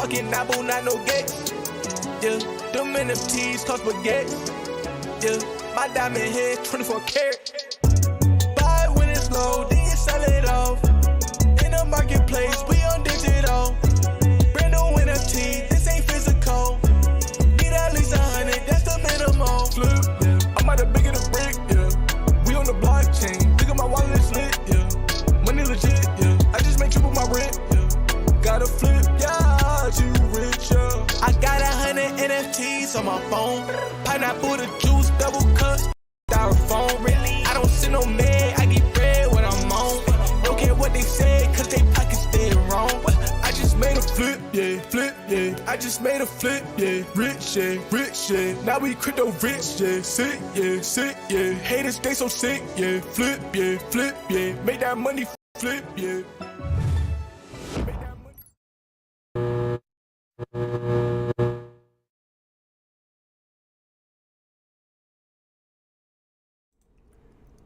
fucking Mavel, not no gate. Yeah, them NFTs cost spaghetti. Yeah, my diamond head 24 karat. Buy it when it's low, then you sell it off. In the marketplace, we on digital. Brand new NFT, this ain't physical. Need at least 100, that's the minimum. Flip, yeah, I'm out of bigger the brick, yeah. We on the blockchain, look at my wallet, it's lit, yeah. Money legit, yeah. I just make triple my rent, yeah. Gotta flip, yeah, you rich, yeah. I got 100 NFTs on my phone. Pineapple, the juice, double cups, styrofoam. Really, I don't see no man, I get bread when I'm on. Don't care what they say, cause they pockets dead wrong. I just made a flip, yeah, flip, yeah. I just made a flip, yeah, rich, yeah, rich, yeah. Now we crypto rich, yeah, sick, yeah. Haters, they so sick, yeah, flip, yeah. Make that money flip, yeah.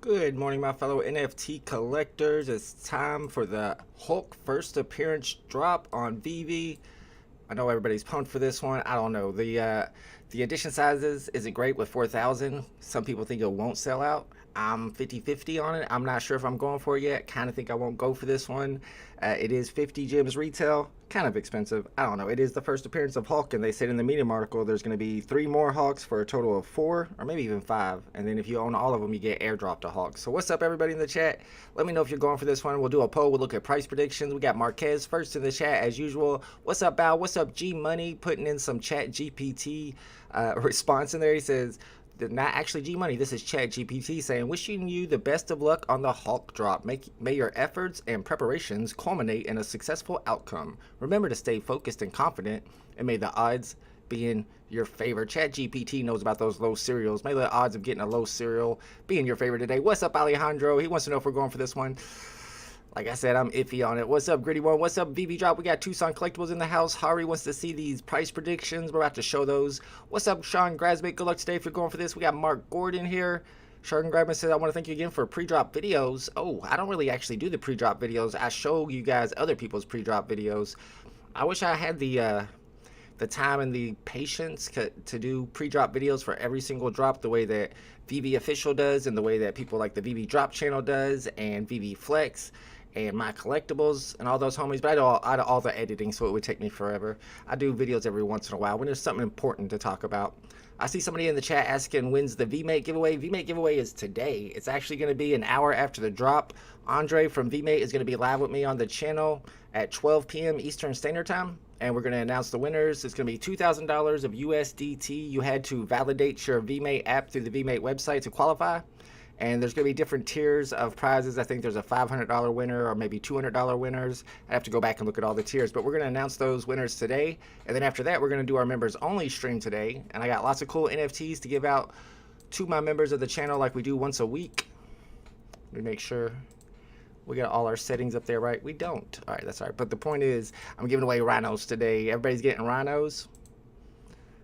Good morning, my fellow NFT collectors. It's time for the Hulk first appearance drop on VeVe. I know everybody's pumped for this one. I don't know. The edition sizes isn't great with 4,000. Some people think it won't sell out. I'm 50-50 on it. I'm not sure if I'm going for it yet. Kind of think I won't go for this one. It is 50 gems retail. Kind of expensive. I don't know. It is the first appearance of Hulk, and they said in the Medium article there's going to be 3 more Hulks for a total of 4, or maybe even 5. And then if you own all of them, you get airdropped a Hulk. So what's up, everybody in the chat? Let me know if you're going for this one. We'll do a poll. We'll look at price predictions. We got Marquez first in the chat as usual. What's up, Bao? What's up, G Money? Putting in some Chat GPT response in there. He says, not actually G Money, this is Chat GPT saying, wishing you the best of luck on the Hulk drop. May your efforts and preparations culminate in a successful outcome. Remember to stay focused and confident, and may the odds be in your favor. Chat GPT knows about those low cereals. May the odds of getting a low cereal be in your favor today. What's up, Alejandro? He wants to know if we're going for this one. Like I said, I'm iffy on it. What's up, Gritty One? What's up, VeVe Drop? We got Tucson Collectibles in the house. Hari wants to see these price predictions. We're about to show those. What's up, Sean Grasbick? Good luck today if you're going for this. We got Mark Gordon here. Sean Grasbick says, I want to thank you again for pre-drop videos. Oh, I don't really actually do the pre-drop videos. I show you guys other people's pre-drop videos. I wish I had the time and the patience to do pre-drop videos for every single drop the way that VeVe Official does, and the way that people like the VeVe Drop channel does, and VeVe Flex, and my collectibles, and all those homies. But I do all the editing, so it would take me forever. I do videos every once in a while when there's something important to talk about. I see somebody in the chat asking, when's the VMate giveaway? VMate giveaway is today. It's actually going to be an hour after the drop. Andre from VMate is going to be live with me on the channel at 12 p.m. Eastern Standard Time, and we're going to announce the winners. It's going to be $2,000 of USDT. You had to validate your VMate app through the VMate website to qualify. And there's going to be different tiers of prizes. I think there's a $500 winner or maybe $200 winners. I have to go back and look at all the tiers. But we're going to announce those winners today. And then after that, we're going to do our members only stream today. And I got lots of cool NFTs to give out to my members of the channel like we do once a week. Let me make sure we got all our settings up there right. We don't. All right, that's all right. But the point is, I'm giving away rhinos today. Everybody's getting rhinos.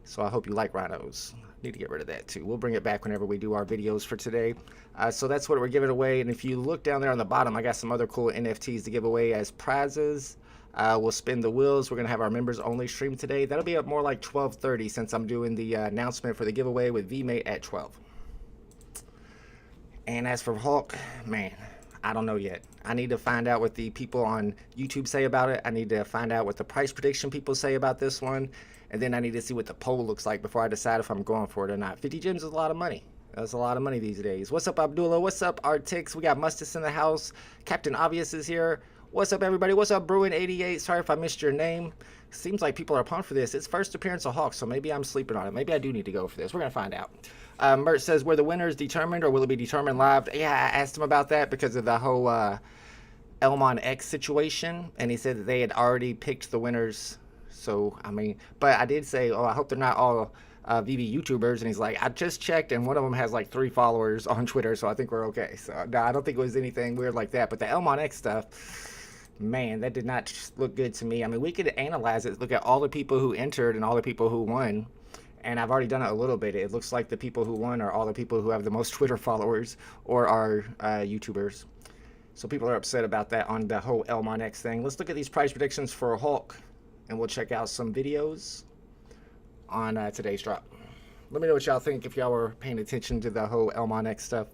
So I hope you like rhinos. Need to get rid of that too. We'll bring it back whenever we do our videos for today. So that's what we're giving away. And if you look down there on the bottom, I got some other cool NFTs to give away as prizes. We'll spin the wheels. We're going to have our members only stream today. That'll be up more like 12:30 since I'm doing the announcement for the giveaway with VMate at 12. And as for Hulk, man, I don't know yet. I need to find out what the people on YouTube say about it. I need to find out what the price prediction people say about this one. And then I need to see what the poll looks like before I decide if I'm going for it or not. 50 gems is a lot of money. That's a lot of money these days. What's up, Abdullah? What's up, Artix? We got Mustis in the house. Captain Obvious is here. What's up, everybody? What's up, Bruin88? Sorry if I missed your name. Seems like people are pumped for this. It's first appearance of Hawk, so maybe I'm sleeping on it. Maybe I do need to go for this. We're going to find out. Mert says, were the winners determined or will it be determined live? Yeah, I asked him about that because of the whole Elmon X situation, and he said that they had already picked the winners. So, I mean, but I did say, oh, I hope they're not all VeVe YouTubers, and he's like, I just checked, and one of them has like 3 followers on Twitter, so I think we're okay. So, no, I don't think it was anything weird like that, but the Elmon X stuff, man, that did not look good to me. I mean, we could analyze it, look at all the people who entered and all the people who won, and I've already done it a little bit. It looks like the people who won are all the people who have the most Twitter followers or are YouTubers. So people are upset about that on the whole Elmon X thing. Let's look at these price predictions for Hulk. and we'll check out some videos on today's drop. Let me know what y'all think if y'all were paying attention to the whole Elmon X stuff.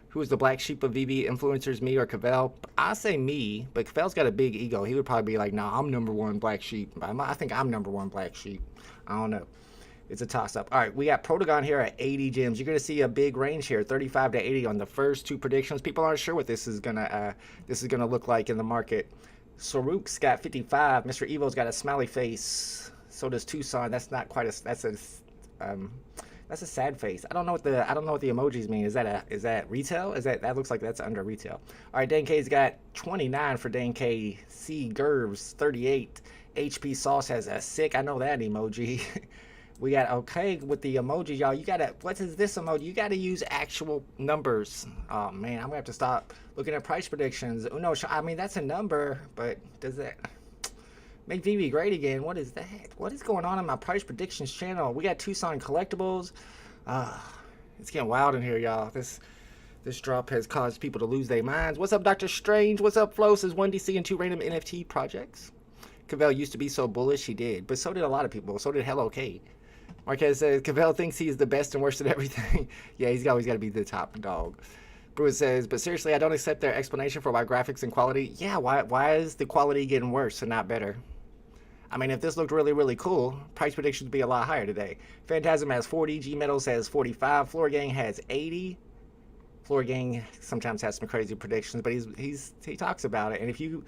Who is the black sheep of VeVe influencers, me or Cavell? I say me, but Cavell's got a big ego. He would probably be like, nah, I'm #1 black sheep. I think I'm #1 black sheep. I don't know. It's a toss-up. All right, we got Protagon here at 80 gems. You're going to see a big range here, 35 to 80 on the first two predictions. People aren't sure what this is gonna look like in the market. Saruk's got 55. Mr. Evo's got a smiley face. So does Tucson. That's not quite a. That's a sad face. I don't know what the emojis mean. Is that retail? That looks like that's under retail. All right, Dan K's got 29 for Dan K. C. Gervs 38. HP Sauce has a sick. I know that emoji. We got okay with the emoji, y'all. You gotta, what is this emoji? You gotta use actual numbers. Oh man, I'm gonna have to stop looking at price predictions. Oh no, I mean that's a number, but does that make VeVe great again? What is that? What is going on my price predictions channel? We got Tucson Collectibles. It's getting wild in here, y'all. This drop has caused people to lose their minds. What's up, Dr. Strange? What's up, Flo? Says 1DC and 2 random NFT projects. Cavell used to be so bullish, he did, but so did a lot of people. So did Hello K. Marquez says, Cavell thinks he is the best and worst at everything. Yeah, he's always got to be the top dog. Brewer says, but seriously, I don't accept their explanation for why graphics and quality. Yeah, why is the quality getting worse and not better? I mean, if this looked really, really cool, price predictions would be a lot higher today. Phantasm has 40, G-Metals has 45, Floor Gang has 80. Floor Gang sometimes has some crazy predictions, but he talks about it. And if you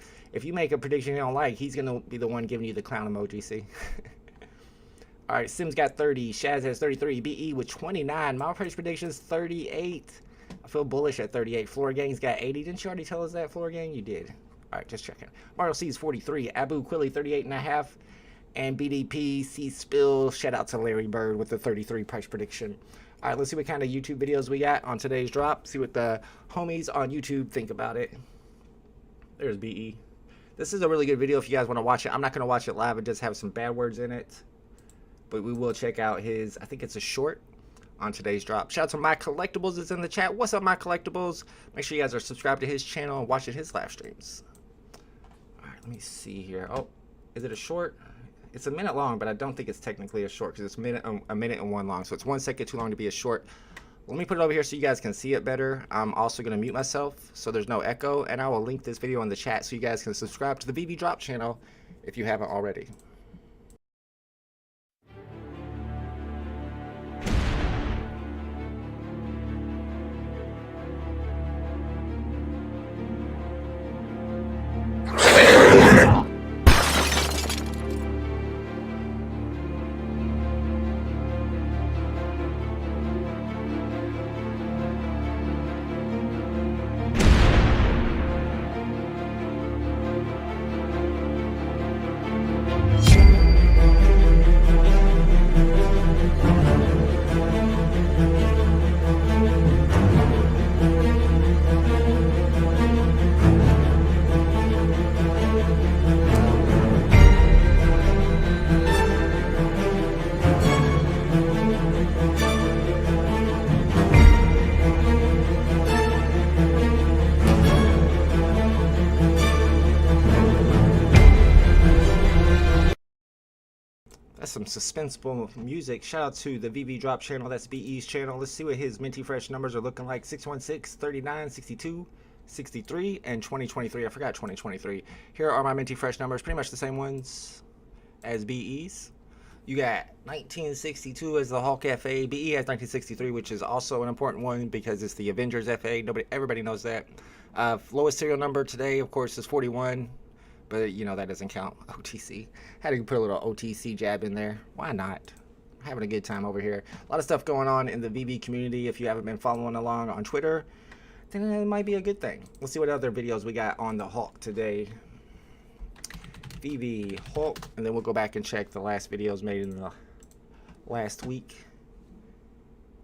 make a prediction you don't like, he's going to be the one giving you the clown emoji, see? All right, Sims got 30. Shaz has 33. BE with 29. My price predictions 38. I feel bullish at 38. Floor Gang's got 80. Didn't you already tell us that, Floor Gang? You did. All right, just checking. Mario C is 43. Abu Quilly 38.5. And BDP C Spill. Shout out to Larry Bird with the 33 price prediction. All right, let's see what kind of YouTube videos we got on today's drop. See what the homies on YouTube think about it. There's BE. This is a really good video if you guys want to watch it. I'm not going to watch it live. It does have some bad words in it. But we will check out his, I think it's a short on today's drop. Shout out to My Collectibles is in the chat. What's up, My Collectibles? Make sure you guys are subscribed to his channel and watching his live streams. All right, let me see here. Oh, is it a short? It's a minute long, but I don't think it's technically a short because it's a minute and 1 long. So it's 1 second too long to be a short. Let me put it over here so you guys can see it better. I'm also going to mute myself so there's no echo. And I will link this video in the chat so you guys can subscribe to the VeVe Drop channel if you haven't already. That's some suspenseful music. Shout out to the VeVe Drop channel. That's BE's channel. Let's see what his Minty Fresh numbers are looking like. 616, 39, 62, 63, and 2023. I forgot 2023. Here are my Minty Fresh numbers. Pretty much the same ones as BE's. You got 1962 as the Hulk FA. BE has 1963, which is also an important one because it's the Avengers FA. Everybody knows that. Lowest serial number today, of course, is 41. But, you know, that doesn't count. OTC. Had to put a little OTC jab in there. Why not? Having a good time over here. A lot of stuff going on in the VeVe community. If you haven't been following along on Twitter, then it might be a good thing. Let's see what other videos we got on the Hulk today. VeVe, Hulk, and then we'll go back and check the last videos made in the last week.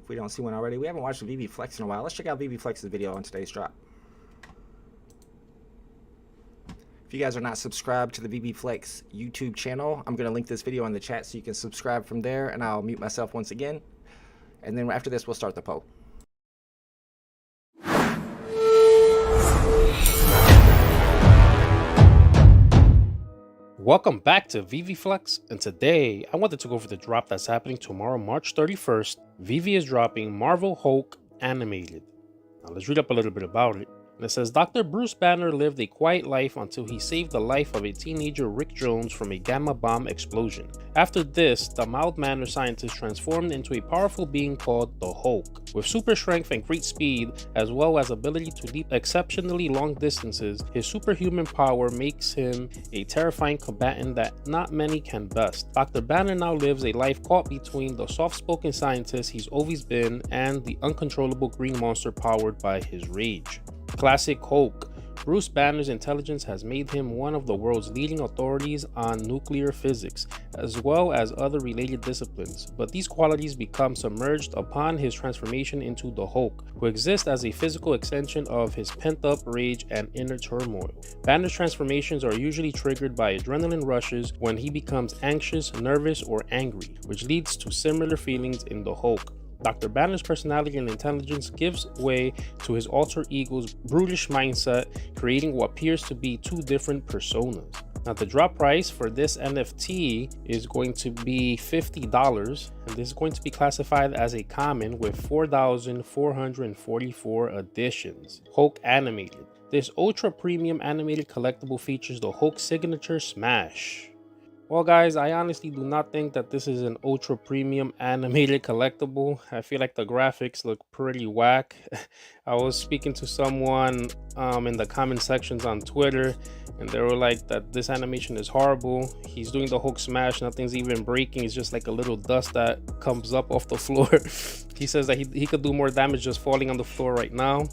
If we don't see one already. We haven't watched the VeVe Flex in a while. Let's check out VeVe Flex's video on today's drop. If you guys are not subscribed to the VeVe Flex YouTube channel, I'm going to link this video in the chat so you can subscribe from there, and I'll mute myself once again. And then after this, we'll start the poll. Welcome back to VeVe Flex, and today I wanted to go over the drop that's happening tomorrow, March 31st. VeVe is dropping Marvel Hulk Animated. Now let's read up a little bit about it. And it says, Dr. Bruce Banner lived a quiet life until he saved the life of a teenager Rick Jones from a gamma bomb explosion. After this, the mild-mannered scientist transformed into a powerful being called the Hulk. With super strength and great speed, as well as ability to leap exceptionally long distances, his superhuman power makes him a terrifying combatant that not many can best. Dr. Banner now lives a life caught between the soft-spoken scientist he's always been and the uncontrollable green monster powered by his rage. Classic Hulk. Bruce Banner's intelligence has made him one of the world's leading authorities on nuclear physics, as well as other related disciplines, but these qualities become submerged upon his transformation into the Hulk, who exists as a physical extension of his pent-up rage and inner turmoil. Banner's transformations are usually triggered by adrenaline rushes when he becomes anxious, nervous, or angry, which leads to similar feelings in the Hulk. Dr. Banner's personality and intelligence gives way to his alter ego's brutish mindset, creating what appears to be two different personas. Now, the drop price for this NFT is going to be $50, and this is going to be classified as a common with 4,444 additions. Hulk Animated. This ultra premium animated collectible features the Hulk signature smash. Well guys, I honestly do not think that this is an ultra premium animated collectible. I feel like the graphics look pretty whack. I was speaking to someone in the comment sections on Twitter, and they were like that this animation is horrible. He's doing the Hulk smash, nothing's even breaking, it's just like a little dust that comes up off the floor. He says that he could do more damage just falling on the floor right now.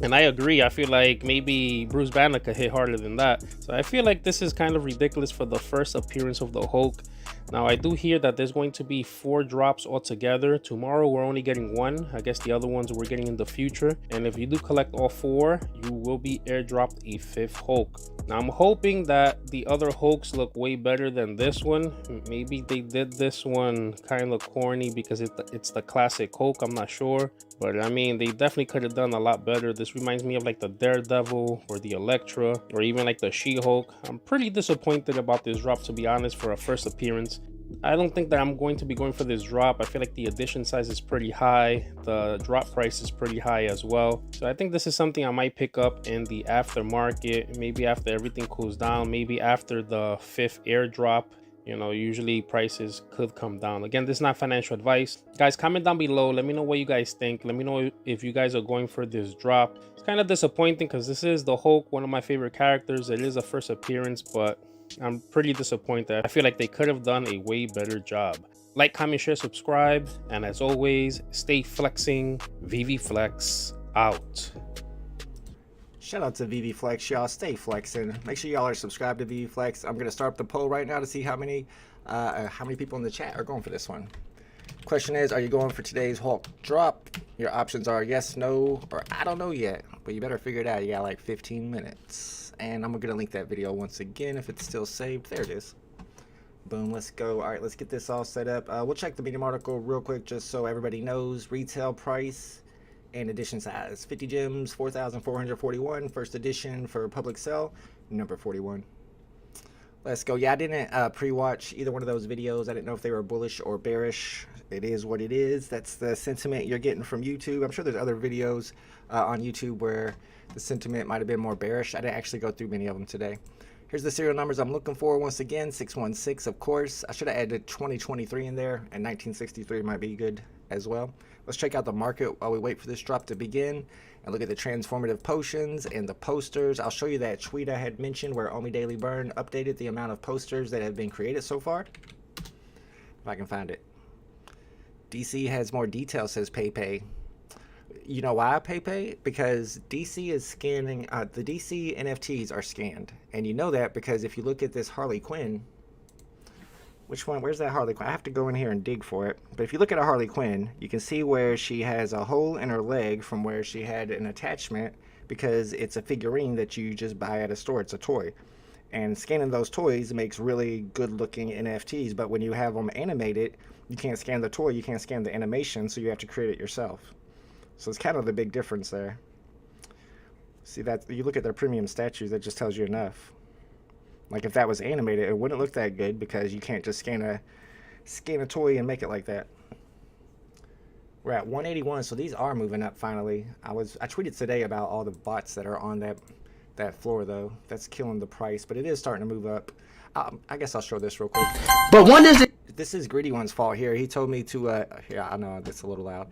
And I agree. I feel like maybe Bruce Banner could hit harder than that. So I feel like this is kind of ridiculous for the first appearance of the Hulk. Now, I do hear that there's going to be 4 drops altogether. Tomorrow, we're only getting 1. I guess the other ones we're getting in the future. And if you do collect all 4, you will be airdropped a 5th Hulk. Now, I'm hoping that the other Hulks look way better than this one. Maybe they did this one kind of corny because it's the classic Hulk. I'm not sure. But, I mean, they definitely could have done a lot better. This reminds me of like the Daredevil or the Elektra or even like the She-Hulk. I'm pretty disappointed about this drop, to be honest, for a first appearance. I don't think that I'm going to be going for this drop. I feel like the edition size is pretty high. The drop price is pretty high as well. So I think this is something I might pick up in the aftermarket, maybe after everything cools down, maybe after the 5th airdrop. You know, usually prices could come down. Again, this is not financial advice. Guys, comment down below. Let me know what you guys think. Let me know if you guys are going for this drop. It's kind of disappointing because this is the Hulk, one of my favorite characters. It is a first appearance, but I'm pretty disappointed. I feel like they could have done a way better job. Like, comment, share, subscribe. And as always, stay flexing. VeVe Flex out. Shout out to VeVe Flex, y'all. Stay flexing. Make sure y'all are subscribed to VeVe Flex. I'm gonna start up the poll right now to see how many people in the chat are going for this one. Question is, are you going for today's Hulk drop? Your options are yes, no, or I don't know yet. But you better figure it out. You got like 15 minutes. And I'm gonna link that video once again if it's still saved. There it is. Boom, let's go. All right, let's get this all set up. We'll check the Medium article real quick just so everybody knows. Retail price and edition size. 50 gems, 4,441. First edition for public sale, number 41. Let's go. Yeah, I didn't pre-watch either one of those videos. I didn't know if they were bullish or bearish. It is what it is. That's the sentiment you're getting from YouTube. I'm sure there's other videos on YouTube where the sentiment might have been more bearish. I didn't actually go through many of them today. Here's the serial numbers I'm looking for once again. 616, of course. I should have added 2023 in there, and 1963 might be good as well. Let's check out the market while we wait for this drop to begin and look at the transformative potions and the posters. I'll show you that tweet I had mentioned where Omi Daily Burn updated the amount of posters that have been created so far. If I can find it. DC has more details, says PayPay. You know why PayPay? Because DC is scanning, the DC NFTs are scanned. And you know that because if you look at this Harley Quinn, which one? Where's that Harley Quinn? I have to go in here and dig for it. But if you look at a Harley Quinn, you can see where she has a hole in her leg from where she had an attachment because it's a figurine that you just buy at a store. It's a toy. And scanning those toys makes really good looking NFTs. But when you have them animated, you can't scan the toy, you can't scan the animation, so you have to create it yourself. So it's kind of the big difference there. See that? You look at their premium statues, that just tells you enough. Like if that was animated, it wouldn't look that good because you can't just scan a toy and make it like that. We're at 181, so these are moving up finally. I tweeted today about all the bots that are on that floor though. That's killing the price, but it is starting to move up. I guess I'll show this real quick. But when does it? This is Greedy One's fault here. He told me to, yeah, I know that's a little loud.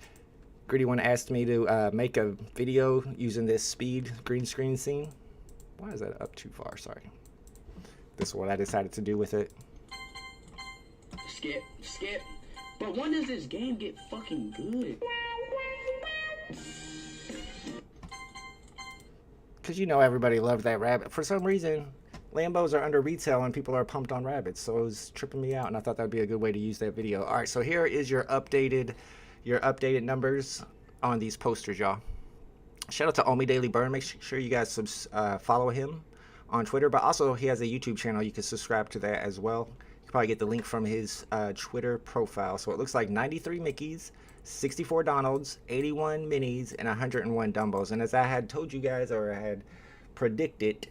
Greedy One asked me to make a video using this speed green screen scene. Why is that up too far? Sorry. This is what I decided to do with it. Skip. But when does this game get fucking good? Because you know everybody loved that rabbit. For some reason, Lambos are under retail and people are pumped on rabbits. So it was tripping me out and I thought that would be a good way to use that video. All right, so here is your updated numbers on these posters, y'all. Shout out to Omi Daily Burn. Make sure you guys follow him on Twitter. But also he has a YouTube channel. You can subscribe to that as well. You can probably get the link from his Twitter profile. So it looks like 93 Mickeys, 64 Donalds, 81 Minis, and 101 Dumbos. And as I had told you guys, or I had predicted,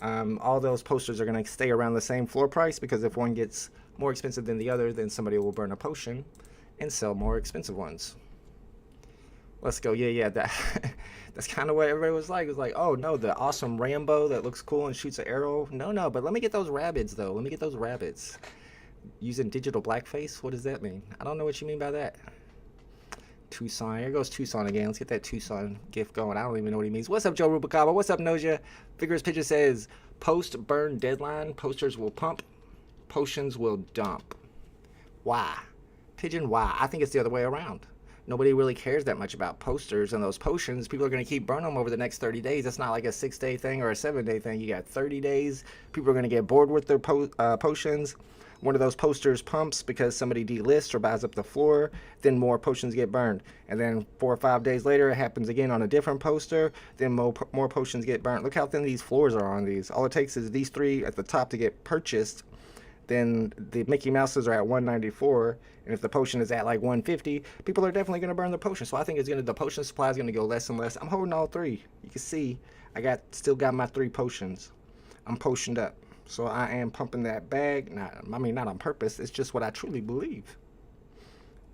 all those posters are going to stay around the same floor price, because if one gets more expensive than the other, then somebody will burn a potion and sell more expensive ones. Let's go. Yeah, that's kind of what everybody was like. It was like, oh no, the awesome Rambo that looks cool and shoots an arrow. No, but let me get those rabbits though. Let me get those rabbits. Using digital blackface? What does that mean? I don't know what you mean by that. Tucson. Here goes Tucson again. Let's get that Tucson gift going. I don't even know what he means. What's up, Joe Rubicaba? What's up, Noja? Vigorous Pigeon says, post-burn deadline. Posters will pump. Potions will dump. Why? Pigeon, why? I think it's the other way around. Nobody really cares that much about posters and those potions. People are going to keep burning them over the next 30 days. It's not like a 6-day thing or a 7-day thing. You got 30 days. People are going to get bored with their potions. One of those posters pumps because somebody delists or buys up the floor. Then more potions get burned. And then 4 or 5 days later, it happens again on a different poster. Then more potions get burnt. Look how thin these floors are on these. All it takes is these 3 at the top to get purchased. Then the Mickey Mouses are at 194, and if the potion is at like 150, people are definitely going to burn the potion. So I think the potion supply is going to go less and less. I'm holding all 3. You can see I still got my 3 potions. I'm potioned up, so I am pumping that bag. Not on purpose. It's just what I truly believe.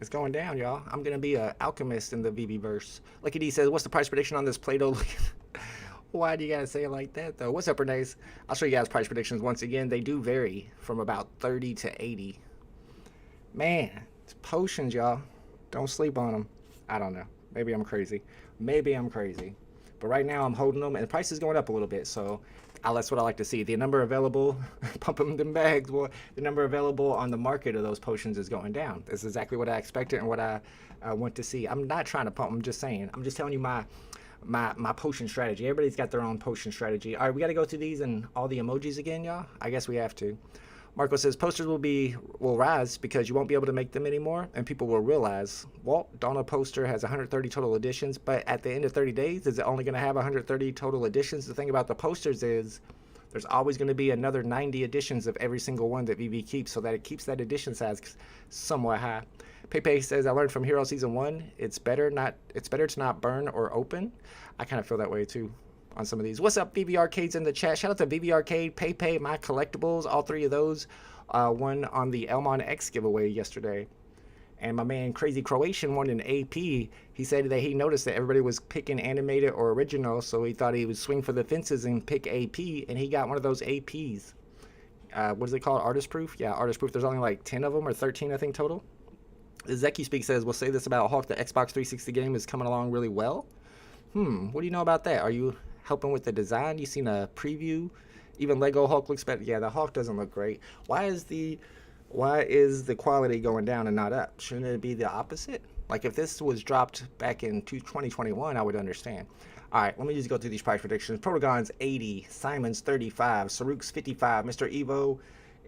It's going down, y'all. I'm going to be an alchemist in the VeVe verse. Lucky D says, "What's the price prediction on this Play-Doh?" Why do you guys say it like that, though? What's up, Renee's? I'll show you guys price predictions once again. They do vary from about 30 to 80. Man, it's potions, y'all. Don't sleep on them. I don't know. Maybe I'm crazy. But right now, I'm holding them, and the price is going up a little bit, so that's what I like to see. The number available, pumping them bags, well, the number available on the market of those potions is going down. That's exactly what I expected and what I want to see. I'm not trying to pump. I'm just saying. I'm just telling you my potion strategy. Everybody's got their own potion strategy. All right, we got to go through these and all the emojis again, y'all. I guess we have to. Marco says posters will rise because you won't be able to make them anymore, and people will realize, well, Donna poster has 130 total editions, but at the end of 30 days, is it only going to have 130 total editions? The thing about the posters is there's always going to be another 90 editions of every single one that VeVe keeps, so that it keeps that edition size somewhat high. Pepe says, I learned from Hero Season 1, it's better to not burn or open. I kind of feel that way too on some of these. What's up, VeVe Arcade's in the chat? Shout out to VeVe Arcade, Pepe, my collectibles. All 3 of those won on the Elmon X giveaway yesterday. And my man Crazy Croatian won an AP. He said that he noticed that everybody was picking animated or original, so he thought he would swing for the fences and pick AP, and he got one of those APs. What is it called? Artist Proof? Yeah, Artist Proof. There's only like 10 of them or 13, I think, total. Zeki Speak says, we'll say this about Hawk, the Xbox 360 game is coming along really well. What do you know about that? Are you helping with the design? You seen a preview? Even Lego Hawk looks better. Yeah, the Hawk doesn't look great. Why is the quality going down and not up? Shouldn't it be the opposite? Like if this was dropped back in 2021, I would understand. All right, let me just go through these price predictions. Protagon's 80, Simon's 35, Saruk's 55, Mr. Evo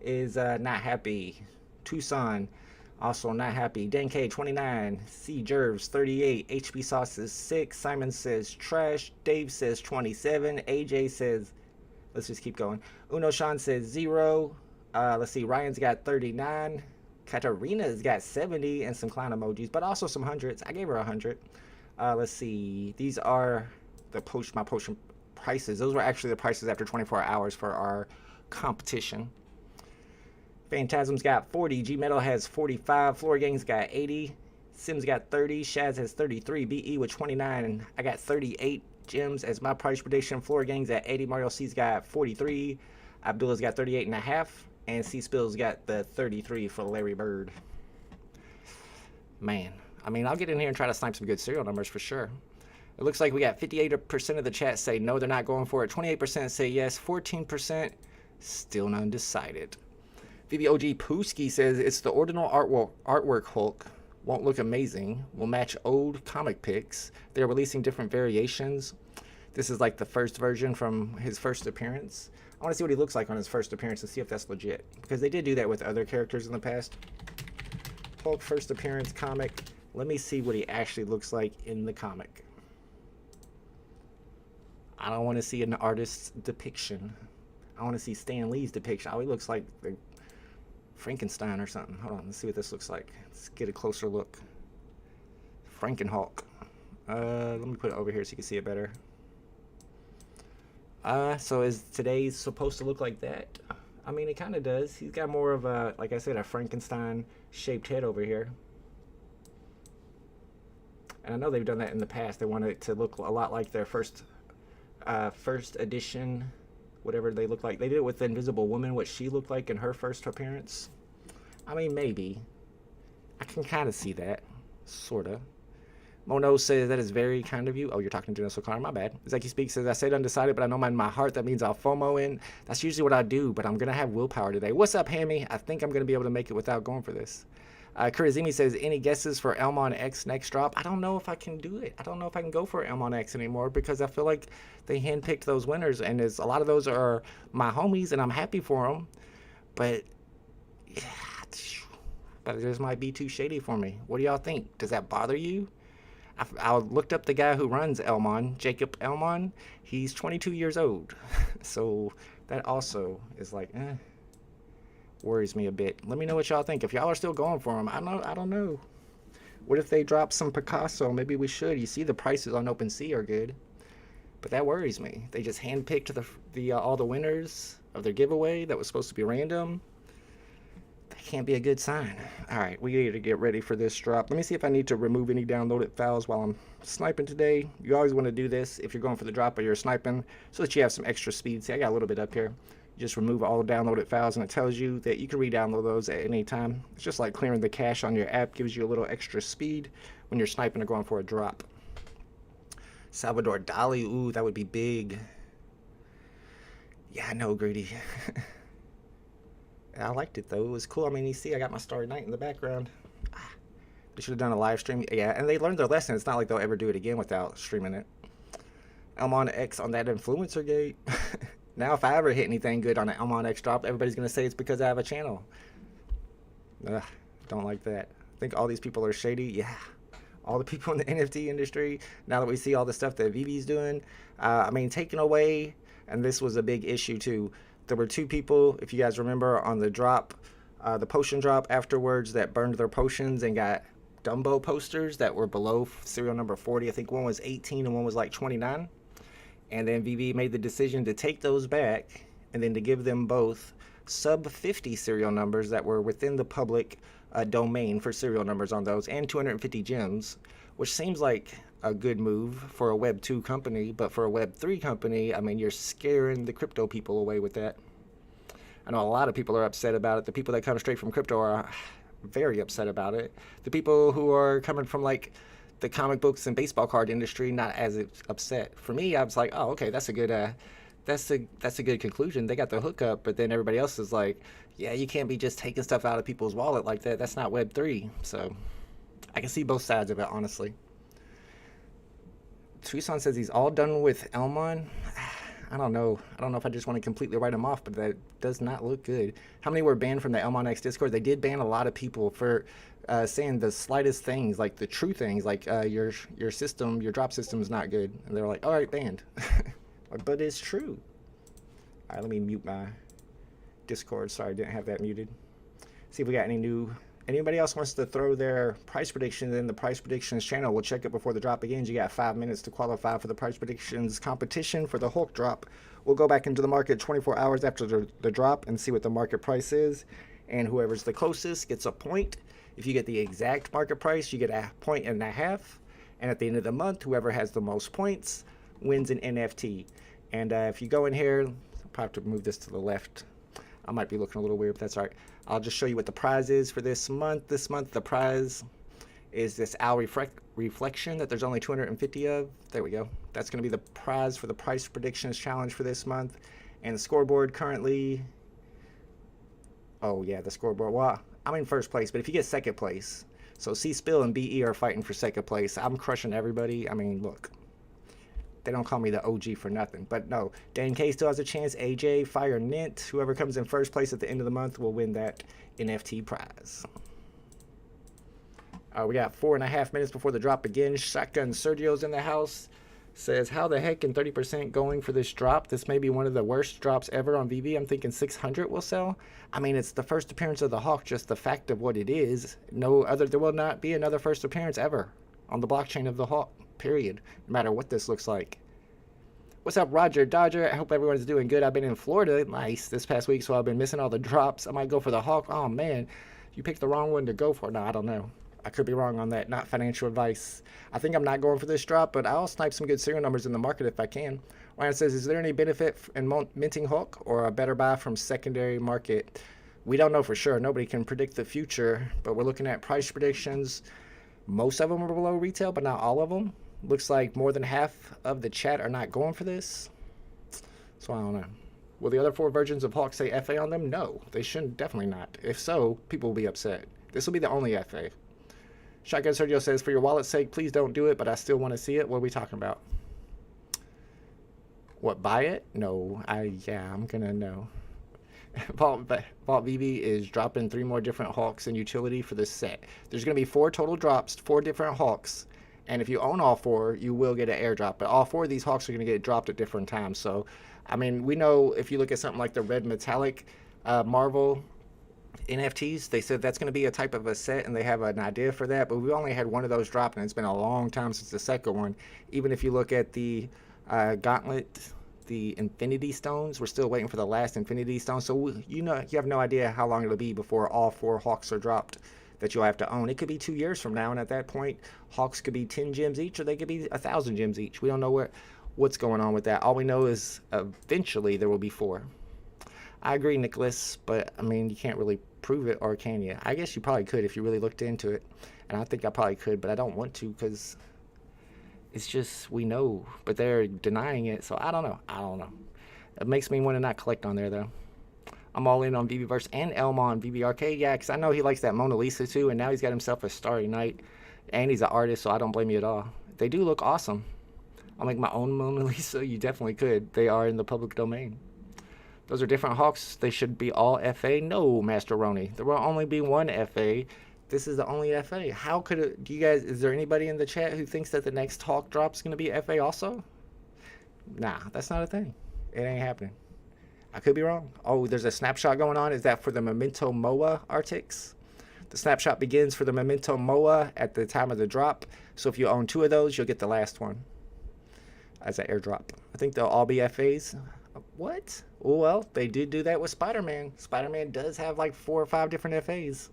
is not happy. Tucson also not happy. Dan K 29, C Jervs 38, HP Sauce is 6, Simon says trash, Dave says 27, AJ says, let's just keep going. Uno Sean says 0. Let's see, Ryan's got 39, Katarina's got 70 and some clown emojis, but also some hundreds. I gave her 100. Let's see, these are my potion prices. Those were actually the prices after 24 hours for our competition. Phantasm's got 40, G-Metal has 45, Floor Gang's got 80, Sims got 30, Shaz has 33, BE with 29, and I got 38 gems as my price prediction. Floor Gang's at 80, Mario C's got 43, Abdullah's got 38 and a half, and C-Spill's got the 33 for Larry Bird. Man, I mean, I'll get in here and try to snipe some good serial numbers for sure. It looks like we got 58% of the chat say no, they're not going for it. 28% say yes. 14% still undecided. VVOG Pooski says it's the ordinal artwork Hulk. Won't look amazing. Will match old comic pics. They're releasing different variations. This is like the first version from his first appearance. I want to see what he looks like on his first appearance and see if that's legit. Because they did do that with other characters in the past. Hulk first appearance comic. Let me see what he actually looks like in the comic. I don't want to see an artist's depiction. I want to see Stan Lee's depiction. Oh, he looks like the Frankenstein or something. Hold on, let's see what this looks like. Let's get a closer look. Frankenhulk. Let me put it over here so you can see it better. So is today's supposed to look like that? I mean, it kind of does. He's got more of a, like I said, a Frankenstein-shaped head over here. And I know they've done that in the past. They wanted it to look a lot like their first edition, whatever they look like. They did it with the Invisible Woman, what she looked like in her first appearance. I mean, maybe. I can kind of see that. Sorta. Mono says that is very kind of you. Oh, you're talking to Dennis O'Connor. My bad. Zeki Speaks says, I said undecided, but I know in my heart that means I'll FOMO in. That's usually what I do, but I'm going to have willpower today. What's up, Hammy? I think I'm going to be able to make it without going for this. Kurizimi says, any guesses for Elmon X next drop? I don't know if I can do it. I don't know if I can go for Elmon X anymore because I feel like they handpicked those winners, and a lot of those are my homies, and I'm happy for them. But, yeah, but this might be too shady for me. What do y'all think? Does that bother you? I looked up the guy who runs Elmon, Jacob Elmon. He's 22 years old. So that also is like, worries me a bit. Let me know what y'all think. If y'all are still going for him, I don't know. What if they drop some Picasso? Maybe we should. You see the prices on OpenSea are good. But that worries me. They just handpicked all the winners of their giveaway that was supposed to be random. That can't be a good sign. Alright, we need to get ready for this drop. Let me see if I need to remove any downloaded files while I'm sniping today. You always want to do this if you're going for the drop or you're sniping so that you have some extra speed. See, I got a little bit up here. You just remove all the downloaded files and it tells you that you can re-download those at any time. It's just like clearing the cache on your app. Gives you a little extra speed when you're sniping or going for a drop. Salvador Dali, ooh, that would be big. Yeah, I know, Greedy. I liked it though. It was cool. I mean, you see, I got my Starry Night in the background. They should have done a live stream. Yeah, and they learned their lesson. It's not like they'll ever do it again without streaming it. Elmon X on that influencer gate. Now, if I ever hit anything good on an Elmon X drop, everybody's gonna say it's because I have a channel. Ugh, don't like that. I think all these people are shady. Yeah, all the people in the NFT industry. Now that we see all the stuff that VeVe's doing, I mean, taking away, and this was a big issue too. There were two people, if you guys remember, on the drop, the potion drop afterwards that burned their potions and got Dumbo posters that were below serial number 40. I think one was 18 and one was like 29. And then VeVe made the decision to take those back and then to give them both sub 50 serial numbers that were within the public domain for serial numbers on those and 250 gems, which seems like a good move for a Web 2 company, but for a Web 3 company, I mean, you're scaring the crypto people away with that. I know a lot of people are upset about it. The people that come straight from crypto are very upset about it. The people who are coming from like the comic books and baseball card industry, not as upset. For me, I was like, oh, okay, that's a good conclusion. They got the hookup, but then everybody else is like, yeah, you can't be just taking stuff out of people's wallet like that. That's not Web 3. So I can see both sides of it, honestly. Tucson says he's all done with Elmon. I don't know. I don't know if I just want to completely write him off, but that does not look good. How many were banned from the Elmon X Discord? They did ban a lot of people for saying the slightest things, like the true things, like your system, your drop system is not good. And they're like, all right, banned. But it's true. All right, let me mute my Discord. Sorry, I didn't have that muted. See if we got any new Anybody else wants to throw their price predictions in the price predictions channel, we'll check it before the drop begins. You got 5 minutes to qualify for the price predictions competition for the Hulk drop. We'll go back into the market 24 hours after the drop and see what the market price is. And whoever's the closest gets a point. If you get the exact market price, you get a 1.5 points. And at the end of the month, whoever has the most points wins an NFT. And if you go in here, I'll probably have to move this to the left. I might be looking a little weird, but that's all right. I'll just show you what the prize is for this month. This month, the prize is this owl reflection that there's only 250 of. There we go. That's going to be the prize for the price predictions challenge for this month. And the scoreboard currently... Oh, yeah, the scoreboard. Well, I'm in first place, but if you get second place... So C-Spill and BE are fighting for second place. I'm crushing everybody. I mean, look. They don't call me the OG for nothing. But no, Dan K still has a chance. AJ, Fire, Nint. Whoever comes in first place at the end of the month will win that NFT prize. We got 4.5 minutes before the drop begins. Shotgun Sergio's in the house. Says, how the heck in 30% going for this drop? This may be one of the worst drops ever on VeVe. I'm thinking 600 will sell. I mean, it's the first appearance of the Hawk, just the fact of what it is. There will not be another first appearance ever on the blockchain of the Hawk. Period. No matter what this looks like. What's up, Roger Dodger? I hope everyone's doing good. I've been in Florida, nice, this past week, so I've been missing all the drops. I might go for the Hawk. Oh, man. You picked the wrong one to go for. No, I don't know. I could be wrong on that. Not financial advice. I think I'm not going for this drop, but I'll snipe some good serial numbers in the market if I can. Ryan says, is there any benefit in minting Hawk or a better buy from secondary market? We don't know for sure. Nobody can predict the future, but we're looking at price predictions. Most of them are below retail, but not all of them. Looks like more than half of the chat are not going for this. So I don't know. Will the other 4 versions of Hawk say FA on them? No, they shouldn't. Definitely not. If so, people will be upset. This will be the only FA. Shotgun Sergio says, for your wallet's sake, please don't do it, but I still want to see it. What are we talking about? What, buy it? No. I'm going to know. Vault VeVe is dropping 3 more different Hawks in utility for this set. There's going to be 4 total drops, 4 different Hawks. And if you own all 4, you will get an airdrop. But all 4 of these Hawks are going to get dropped at different times. So, I mean, we know if you look at something like the red metallic Mavel NFTs, they said that's going to be a type of a set, and they have an idea for that. But we only had 1 of those drop, and it's been a long time since the second one. Even if you look at the Gauntlet, the Infinity Stones, we're still waiting for the last Infinity Stone. So, you have no idea how long it'll be before all 4 Hawks are dropped that you'll have to own. It could be 2 years from now, and at that point, Hawks could be 10 gems each, or they could be 1,000 gems each. We don't know what's going on with that. All we know is eventually there will be 4. I agree, Nicholas, but I mean, you can't really prove it, or can you? I guess you probably could if you really looked into it, and I think I probably could, but I don't want to because it's just, we know, but they're denying it, so I don't know. It makes me want to not collect on there, though. I'm all in on VeVeverse and Elma on VeVe Arcade. Yeah, because I know he likes that Mona Lisa too, and now he's got himself a Starry Night. And he's an artist, so I don't blame you at all. They do look awesome. I'll make my own Mona Lisa. You definitely could. They are in the public domain. Those are different Hawks. They should be all FA. No, Master Roni. There will only be 1 FA. This is the only FA. How could it... is there anybody in the chat who thinks that the next Hawk drop is going to be FA also? Nah, that's not a thing. It ain't happening. I could be wrong. Oh, there's a snapshot going on. Is that for the Memento MOA Arctics? The snapshot begins for the Memento MOA at the time of the drop. So if you own 2 of those, you'll get the last one as an airdrop. I think they'll all be FAs. What? Oh, well, they did do that with Spider-Man. Spider-Man does have like 4 or 5 different FAs.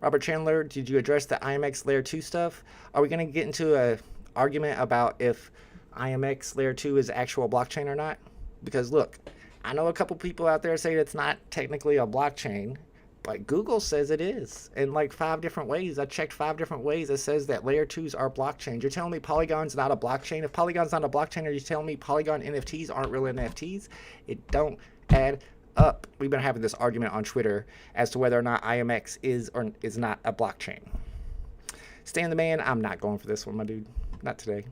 Robert Chandler, did you address the IMX Layer 2 stuff? Are we going to get into an argument about if IMX Layer 2 is actual blockchain or not? Because look, I know a couple people out there say it's not technically a blockchain, but Google says it is in like 5 different ways. I checked 5 different ways. It says that layer 2s are blockchains. You're telling me Polygon's not a blockchain? If Polygon's not a blockchain, are you telling me Polygon NFTs aren't real NFTs? It don't add up. We've been having this argument on Twitter as to whether or not IMX is or is not a blockchain. Stan the Man, I'm not going for this one, my dude. Not today.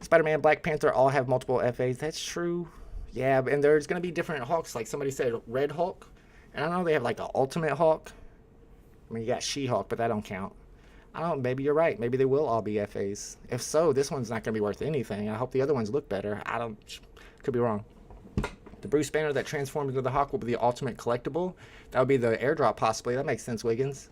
Spider-Man, Black Panther all have multiple FAs. That's true. Yeah, and there's going to be different Hawks. Like somebody said, Red Hulk. And I know they have like an Ultimate Hulk. I mean, you got She-Hulk, but that don't count. I don't know. Maybe you're right. Maybe they will all be FAs. If so, this one's not going to be worth anything. I hope the other ones look better. Could be wrong. The Bruce banner that transforms into the Hawk will be the ultimate collectible. That would be the airdrop, possibly. That makes sense, Wiggins.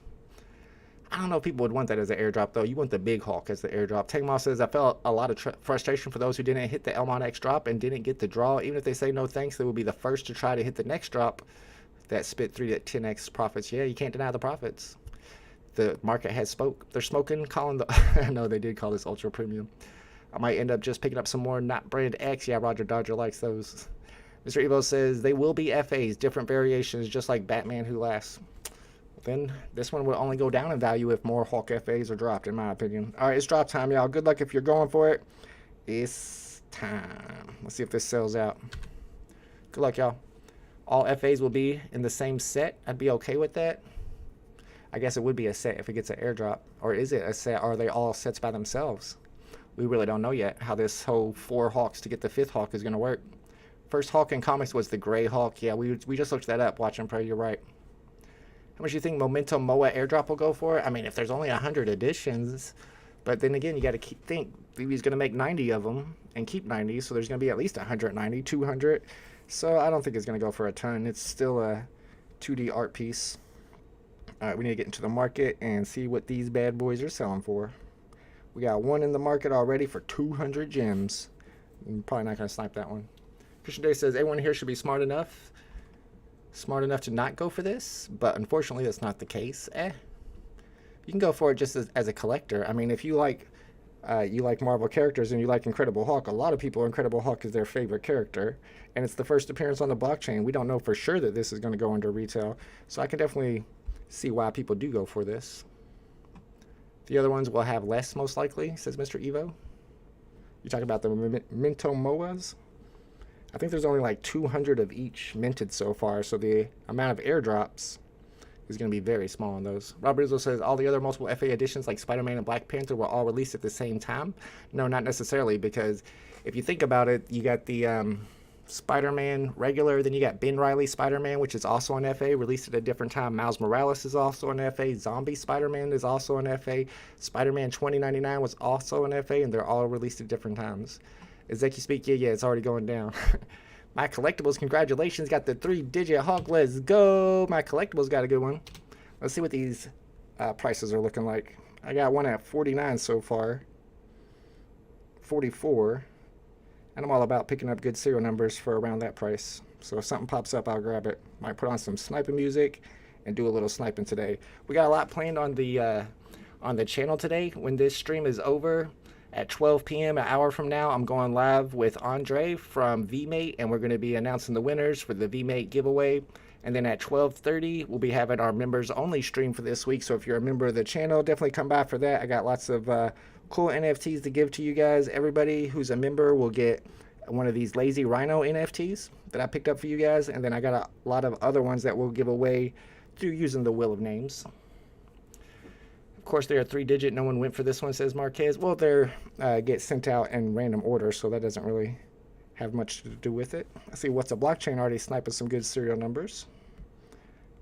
I don't know if people would want that as an airdrop, though. You want the big Hawk as the airdrop. Tangmal says, I felt a lot of frustration for those who didn't hit the Elmon X drop and didn't get the draw. Even if they say no thanks, they will be the first to try to hit the next drop that spit 3 to 10x profits. Yeah, you can't deny the profits. The market has spoke. They're smoking, calling the... I know they did call this ultra premium. I might end up just picking up some more not brand X. Yeah, Roger Dodger likes those. Mr. Evo says, they will be FAs, different variations, just like Batman Who Laughs. Then this one will only go down in value if more Hulk FAs are dropped, in my opinion. All right, it's drop time, y'all. Good luck if you're going for it. It's time. Let's see if this sells out. Good luck, y'all. All FAs will be in the same set. I'd be okay with that. I guess it would be a set if it gets an airdrop. Or is it a set? Or are they all sets by themselves? We really don't know yet how this whole 4 Hawks to get the 5th Hawk is going to work. First Hawk in comics was the Gray Hawk. Yeah, we just looked that up. Watch and pray, you're right. How much do you think Memento Moa airdrop will go for? I mean, if there's only 100 editions, but then again, you got to think VeVe's going to make 90 of them and keep 90, so there's going to be at least 190, 200. So I don't think it's going to go for a ton. It's still a 2D art piece. All right, we need to get into the market and see what these bad boys are selling for. We got one in the market already for 200 gems. I'm probably not going to snipe that one. Christian Day says, everyone here should be smart enough to not go for this, but unfortunately that's not the case. You can go for it just as a collector. I mean, if you like Marvel characters and you like Incredible Hulk, a lot of people, Incredible Hulk is their favorite character, and it's the first appearance on the blockchain. We don't know for sure that this is going to go into retail, so I can definitely see why people do go for this. The other ones will have less, most likely, says Mr. Evo. You talk about the Memento Moas? I think there's only like 200 of each minted so far, so the amount of airdrops is going to be very small on those. Robert Izzo says, all the other multiple FA editions like Spider-Man and Black Panther were all released at the same time. No, not necessarily, because if you think about it, you got the Spider-Man regular, then you got Ben Reilly Spider-Man, which is also an FA, released at a different time. Miles Morales is also an FA. Zombie Spider-Man is also an FA. Spider-Man 2099 was also an FA, and they're all released at different times. Ezeki speak, yeah, it's already going down. My Collectibles, congratulations, got the 3-digit Hawk, let's go. My Collectibles got a good one. Let's see what these prices are looking like. I got one at 49 so far, 44, and I'm all about picking up good serial numbers for around that price. So if something pops up, I'll grab it. Might put on some sniping music and do a little sniping today. We got a lot planned on the channel today. When this stream is over, at 12 p.m., an hour from now, I'm going live with Andre from VMate, and we're going to be announcing the winners for the VMate giveaway. And then at 12:30, we'll be having our members-only stream for this week. So if you're a member of the channel, definitely come by for that. I got lots of cool NFTs to give to you guys. Everybody who's a member will get one of these Lazy Rhino NFTs that I picked up for you guys. And then I got a lot of other ones that we'll give away through using the Wheel of Names. Of course, they're a 3-digit. No one went for this one, says Marquez. Well, they're get sent out in random order, so that doesn't really have much to do with it. Let's see what's a blockchain already sniping some good serial numbers.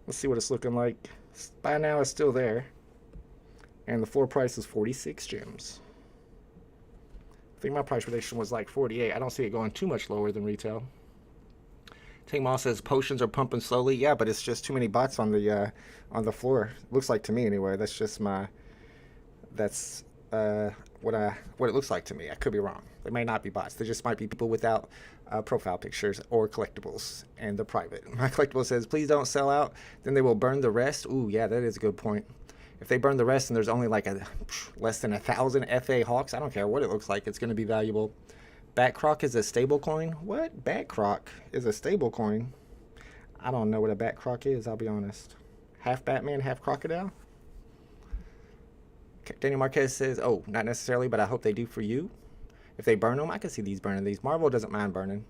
Let's see what it's looking like. By now, it's still there. And the floor price is 46 gems. I think my price prediction was like 48. I don't see it going too much lower than retail. Tangmal says potions are pumping slowly. Yeah, but it's just too many bots on the floor. Looks like to me anyway. That's just what it looks like to me. I could be wrong. They may not be bots. They just might be people without profile pictures or collectibles, and the private. My collectible says, please don't sell out. Then they will burn the rest. Ooh, yeah, that is a good point. If they burn the rest and there's only like less than 1,000 FA Hawks, I don't care what it looks like. It's going to be valuable. Batcroc is a stable coin? What? Batcroc is a stable coin? I don't know what a Batcroc is, I'll be honest. Half Batman, half Crocodile? Daniel Marquez says, oh, not necessarily, but I hope they do for you. If they burn them, I can see these burning these. Marvel doesn't mind burning.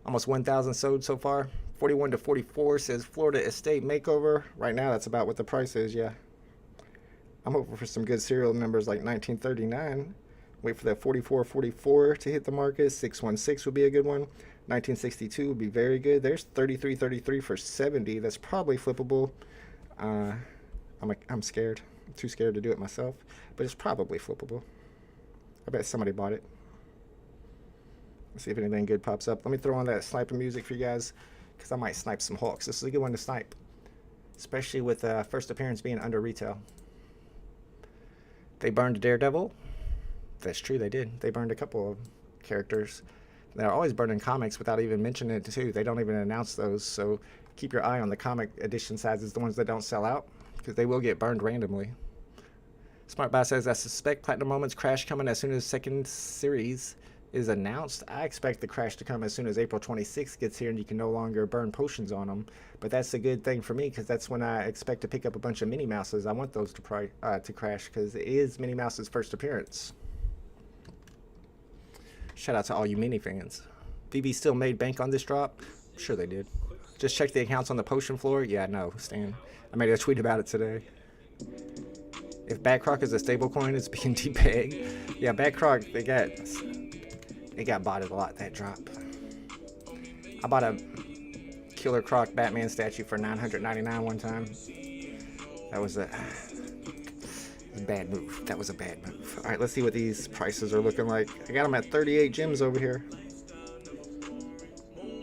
Almost 1,000 sold so far. 41 to 44 says Florida Estate Makeover. Right now, that's about what the price is, yeah. I'm hoping for some good serial numbers like 1939. Wait for that 4444 to hit the market. 616 would be a good one. 1962 would be very good. There's 3333 for 70. That's probably flippable. I'm scared. I'm too scared to do it myself. But it's probably flippable. I bet somebody bought it. Let's see if anything good pops up. Let me throw on that sniping music for you guys, because I might snipe some Hulks. This is a good one to snipe, especially with first appearance being under retail. They burned Daredevil. That's true, they did. They burned a couple of characters. They're always burning comics without even mentioning it too. They don't even announce those, so keep your eye on the comic edition sizes, the ones that don't sell out, because they will get burned randomly. SmartBot says, I suspect Platinum Moments crash coming as soon as second series is announced. I expect the crash to come as soon as April 26th gets here and you can no longer burn potions on them. But that's a good thing for me, because that's when I expect to pick up a bunch of Minnie Mouses. I want those to crash, because it is Minnie Mouse's first appearance. Shout out to all you Minnie fans. VeVe still made bank on this drop? Sure they did. Just check the accounts on the potion floor? Yeah, no, Stan. I made a tweet about it today. If Badcroc is a stable coin, it's being depegged. Yeah, Badcroc, they got botted a lot, that drop. I bought a Killer Croc Batman statue for $999 one time. That was a bad move. That was a bad move. Alright, let's see what these prices are looking like. I got them at 38 gems over here.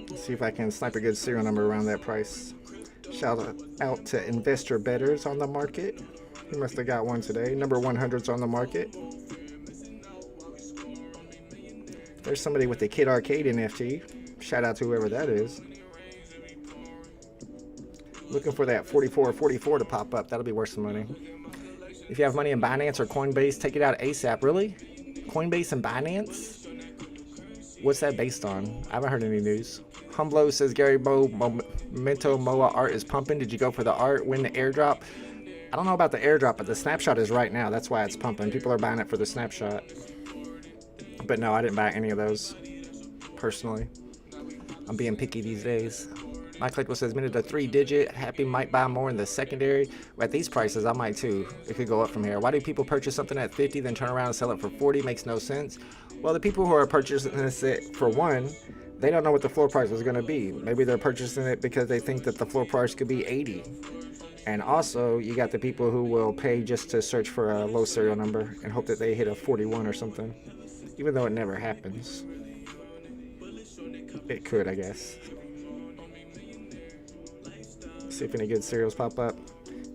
Let's see if I can snipe a good serial number around that price. Shout out to Investor Betters on the market. He must have got one today. Number 100's on the market. There's somebody with the Kid Arcade NFT. Shout out to whoever that is. Looking for that 4444 to pop up. That'll be worth some money. If you have money in Binance or Coinbase, take it out ASAP. Really? Coinbase and Binance? What's that based on? I haven't heard any news. Humblo says, Gary Bo, Memento Moa art is pumping. Did you go for the art? Win the airdrop? I don't know about the airdrop, but the snapshot is right now. That's why it's pumping. People are buying it for the snapshot. But no, I didn't buy any of those, personally. I'm being picky these days. My Collectible says, minute to 3-digit. Happy might buy more in the secondary. At these prices, I might too. It could go up from here. Why do people purchase something at 50, then turn around and sell it for 40? Makes no sense. Well, the people who are purchasing this for one, they don't know what the floor price is going to be. Maybe they're purchasing it because they think that the floor price could be 80. And also, you got the people who will pay just to search for a low serial number and hope that they hit a 41 or something. Even though it never happens. It could, I guess. See if any good serials pop up.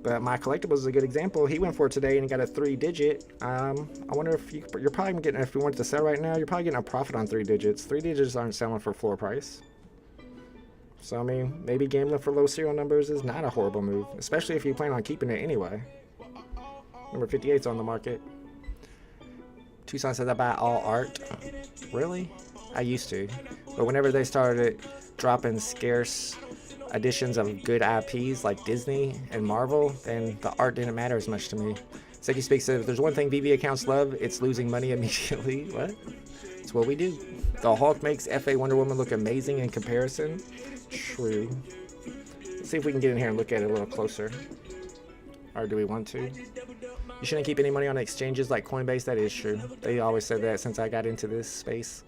But my Collectible is a good example. He went for it today and he got a 3-digit. I wonder if you're probably getting, if you wanted to sell right now, you're probably getting a profit on 3 digits. 3 digits aren't selling for floor price. So, I mean, maybe gambling for low serial numbers is not a horrible move, especially if you plan on keeping it anyway. Number 58's on the market. Tucson says I buy all art. Really? I used to. But whenever they started dropping scarce editions of good IPs like Disney and Marvel, then the art didn't matter as much to me. Seki Speaks says, if there's one thing VeVe accounts love, it's losing money immediately. What? It's what we do. The Hulk makes FA Wonder Woman look amazing in comparison. True. Let's see if we can get in here and look at it a little closer. Or do we want to? You shouldn't keep any money on exchanges like Coinbase. That is true. They always said that since I got into this space.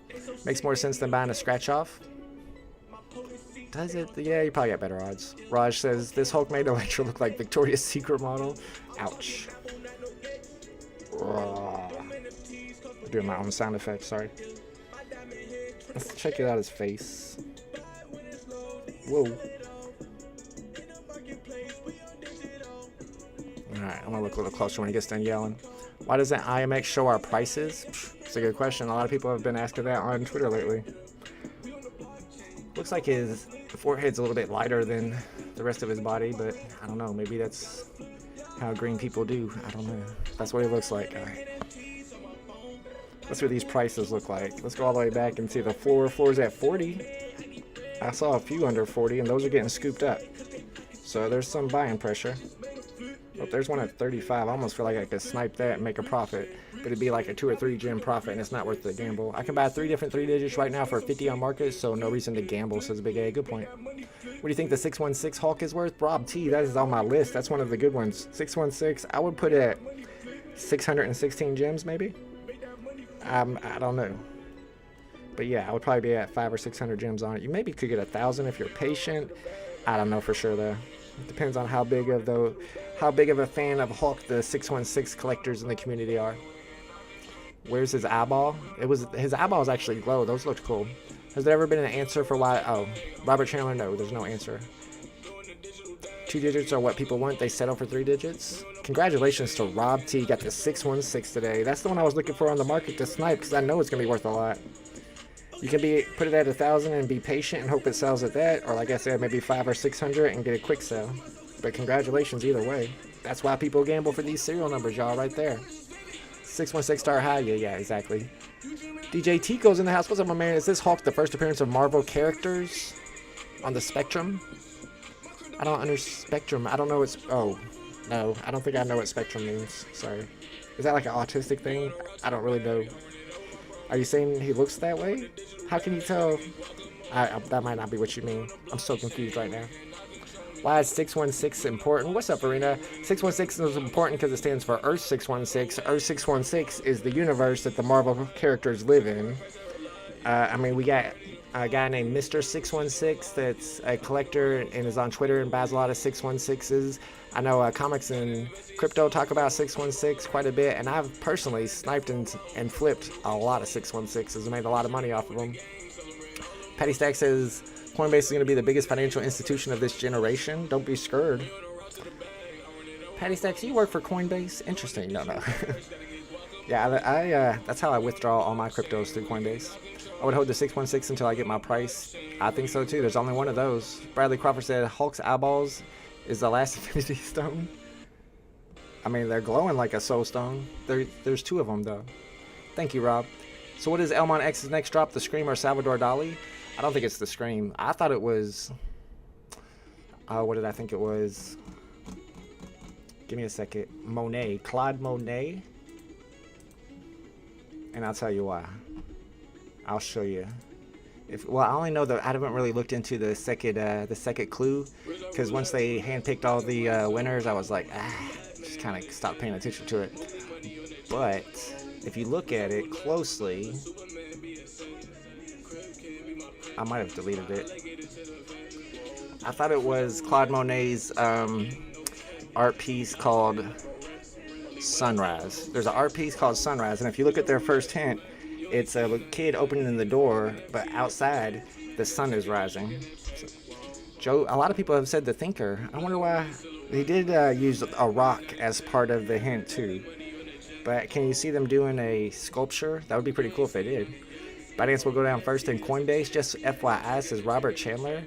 Makes more sense than buying a scratch off. Does it? Yeah, you probably got better odds. Raj says, this Hulk made Electra look like Victoria's Secret model. Ouch. I'm doing my own sound effects, sorry. Let's check it out his face. Whoa. Alright, I'm gonna look a little closer when he gets done yelling. Why doesn't IMX show our prices? It's a good question. A lot of people have been asking that on Twitter lately. Looks like his forehead's a little bit lighter than the rest of his body, but I don't know. Maybe that's how green people do. I don't know. That's what it looks like. Alright. Let's see what these prices look like. Let's go all the way back and see the floor's at 40. I saw a few under 40, and those are getting scooped up. So there's some buying pressure. Oh, there's one at 35. I almost feel like I could snipe that and make a profit. But it'd be like a 2 or 3 gem profit, and it's not worth the gamble. I can buy 3 different 3 digits right now for 50 on market, so no reason to gamble, says Big A. Good point. What do you think the 616 Hulk is worth? Rob T, that is on my list. That's one of the good ones. 616, I would put it at 616 gems, maybe? I don't know. But yeah, I would probably be at 500 or 600 gems on it. You maybe could get 1,000 if you're patient. I don't know for sure though. It depends on how big of a fan of Hulk the 616 collectors in the community are. Where's his eyeball? His eyeball is actually glow. Those looked cool. Has there ever been an answer for why? Oh, Robert Chandler, no, there's no answer. 2 digits are what people want. They settle for 3 digits. Congratulations to Rob T. Got the 616 today. That's the one I was looking for on the market to snipe because I know it's going to be worth a lot. You can put it at 1,000 and be patient and hope it sells at that. Or like I said, maybe 500 or 600 and get a quick sell. But congratulations either way. That's why people gamble for these serial numbers, y'all, right there. 616 star high. Yeah, exactly. DJ Tico's in the house. What's up, my man? Is this Hulk the first appearance of Marvel characters on the Spectrum? I don't understand Spectrum. I don't know what's... Oh, no. I don't think I know what Spectrum means. Sorry. Is that like an autistic thing? I don't really know. Are you saying he looks that way? How can you tell? That might not be what you mean. I'm so confused right now. Why is 616 important? What's up, Arena? 616 is important because it stands for Earth 616. Earth 616 is the universe that the Marvel characters live in. I mean, we got a guy named Mr. 616 that's a collector and is on Twitter and buys a lot of 616s. I know comics and crypto talk about 616 quite a bit, and I've personally sniped and flipped a lot of 616s and made a lot of money off of them. Patty Stack says, Coinbase is going to be the biggest financial institution of this generation. Don't be scared. Patty Stacks, you work for Coinbase? Interesting. No. Yeah, that's how I withdraw all my cryptos through Coinbase. I would hold the 616 until I get my price. I think so too. There's only one of those. Bradley Crawford said Hulk's eyeballs is the last Infinity Stone. I mean, they're glowing like a soul stone. There's 2 of them though. Thank you, Rob. So what is Elmon X's next drop? The Scream or Salvador Dali? I don't think it's the Scream. I thought it was... what did I think it was? Give me a second. Monet. Claude Monet. And I'll tell you why. I'll show you. Well, I only know that I haven't really looked into the second clue, because once they handpicked all the winners, I was like, just kind of stopped paying attention to it. But if you look at it closely, I might have deleted it. I thought it was Claude Monet's art piece called Sunrise. There's an art piece called Sunrise, and if you look at their first hint, it's a kid opening the door, but outside the sun is rising. So, a lot of people have said the Thinker. I wonder why. They did use a rock as part of the hint too. But can you see them doing a sculpture? That would be pretty cool if they did. Binance will go down first in Coinbase. Just FYI, says Robert Chandler.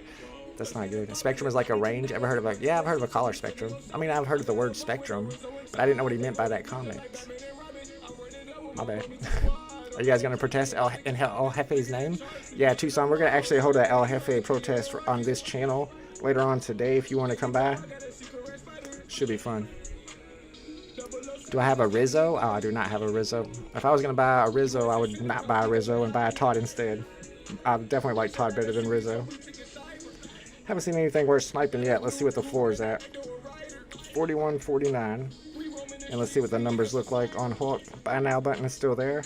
That's not good. A spectrum is like a range. Ever heard of yeah, I've heard of a color spectrum. I mean, I've heard of the word spectrum, but I didn't know what he meant by that comment. My bad. Are you guys going to protest in El Jefe's name? Yeah, Tucson, we're going to actually hold an El Jefe protest on this channel later on today if you want to come by. Should be fun. Do I have a Rizzo? Oh, I do not have a Rizzo. If I was going to buy a Rizzo, I would not buy a Rizzo and buy a Todd instead. I definitely like Todd better than Rizzo. Haven't seen anything worth sniping yet. Let's see what the floor is at. 41.49. And let's see what the numbers look like on Hulk. Buy now button is still there.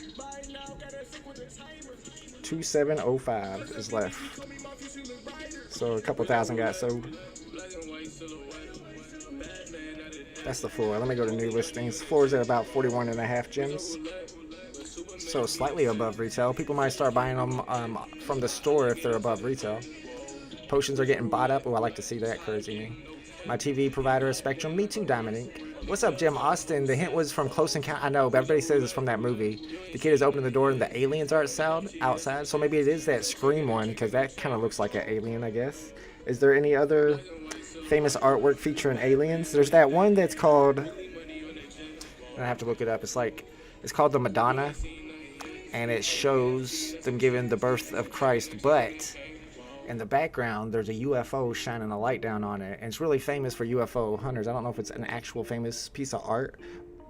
2705 is left. So a couple thousand got sold. That's the floor. Let me go to new listings. Floor is at about 41.5 gems. So slightly above retail. People might start buying them from the store if they're above retail. Potions are getting bought up. Oh, I like to see that. Crazy. My TV provider is Spectrum. Me too, Dominic. What's up, Jim Austin? The hint was from Close Encounter. I know, but everybody says it's from that movie. The kid is opening the door and the aliens are outside. So maybe it is that Scream one, because that kind of looks like an alien, I guess. Is there any other famous artwork featuring aliens? There's that one that's called... I have to look it up. It's called the Madonna. And it shows them giving the birth of Christ, but... in the background, there's a UFO shining a light down on it. And it's really famous for UFO hunters. I don't know if it's an actual famous piece of art,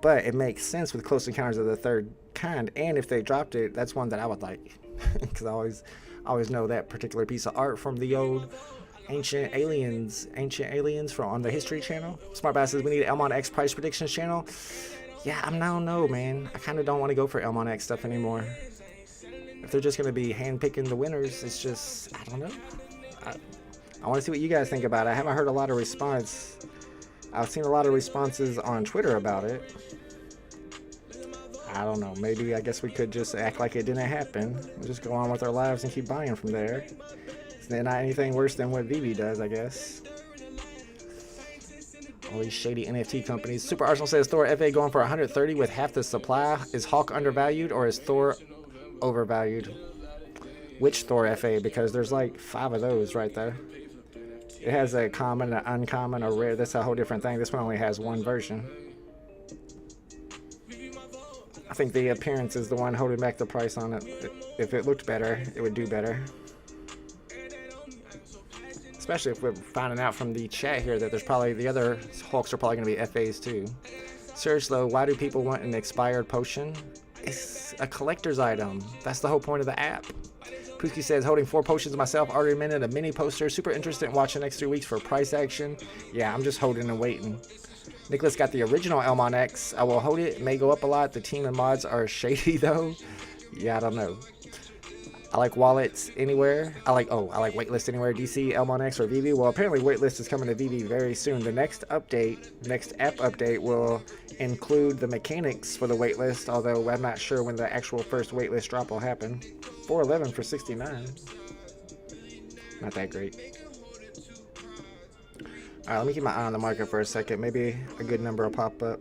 but it makes sense with Close Encounters of the Third Kind. And if they dropped it, that's one that I would like. Because I always know that particular piece of art from the old Ancient Aliens from on the History Channel. Smart Bass says, we need an Elmon X price predictions channel. Yeah, I don't know, man. I kind of don't want to go for Elmon X stuff anymore. If they're just going to be hand-picking the winners, it's just, I don't know. I want to see what you guys think about it. I haven't heard a lot of response. I've seen a lot of responses on Twitter about it. I don't know. Maybe I guess we could just act like it didn't happen. We'll just go on with our lives and keep buying from there. It's not anything worse than what VeVe does, I guess. All these shady NFT companies. Super Arsenal says Thor FA going for 130 with half the supply. Is Hawk undervalued or is Thor overvalued? Which Thor FA? Because there's like 5 of those right there. It has a common, an uncommon, a rare. That's a whole different thing. This one only has one version. I think the appearance is the one holding back the price on it. If it looked better, it would do better. Especially if we're finding out from the chat here that there's probably the other Hulks are probably going to be FAs too. Seriously though, why do people want an expired potion? It's a collector's item. That's the whole point of the app. Pooski says, holding 4 potions myself, already minted a mini poster. Super interested in watching the next 3 weeks for price action. Yeah, I'm just holding and waiting. Nicholas got the original Elmon X. I will hold it. It may go up a lot. The team and mods are shady though. Yeah, I don't know. I like wallets anywhere. I like waitlist anywhere. DC, Elmon X, or VeVe. Well, apparently waitlist is coming to VeVe very soon. The next update, next app update will include the mechanics for the waitlist, although I'm not sure when the actual first waitlist drop will happen. 411 for 69. Not that great. Alright, let me keep my eye on the market for a second. Maybe a good number will pop up.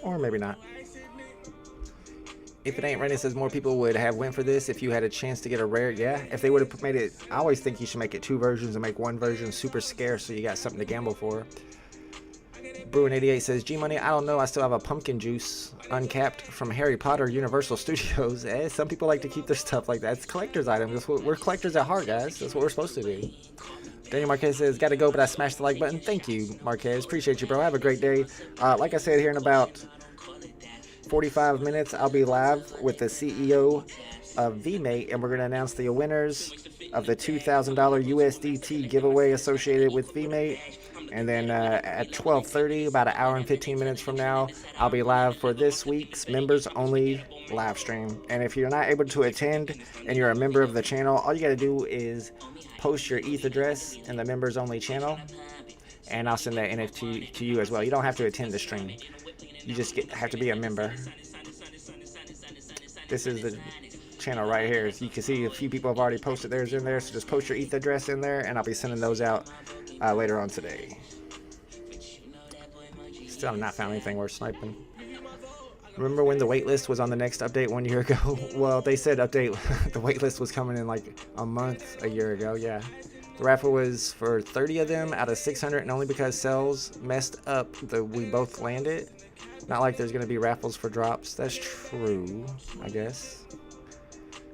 Or maybe not. If it ain't raining, it says more people would have went for this if you had a chance to get a rare. Yeah, if they would have made it. I always think you should make it 2 versions and make one version super scarce so you got something to gamble for. Bruin88 says, G-Money, I don't know. I still have a pumpkin juice uncapped from Harry Potter Universal Studios. Some people like to keep their stuff like that. It's collector's items. We're collectors at heart, guys. That's what we're supposed to be. Daniel Marquez says, gotta go, but I smashed the like button. Thank you, Marquez. Appreciate you, bro. Have a great day. Like I said, here in about 45 minutes, I'll be live with the CEO of VeMate, and we're going to announce the winners of the $2,000 USDT giveaway associated with VeMate. And then at 12:30, about an hour and 15 minutes from now, I'll be live for this week's members only live stream. And if you're not able to attend and you're a member of the channel, all you got to do is post your ETH address in the members only channel, and I'll send that NFT to you as well. You don't have to attend the stream. You just have to be a member. This is the channel right here. So you can see a few people have already posted theirs in there. So just post your ETH address in there, and I'll be sending those out later on today. Still have not found anything worth sniping. Remember when the waitlist was on the next update 1 year ago? Well, they said update the waitlist was coming in like a year ago. Yeah. The raffle was for 30 of them out of 600, and only because sales messed up, we both landed. Not like there's going to be raffles for drops. That's true, I guess.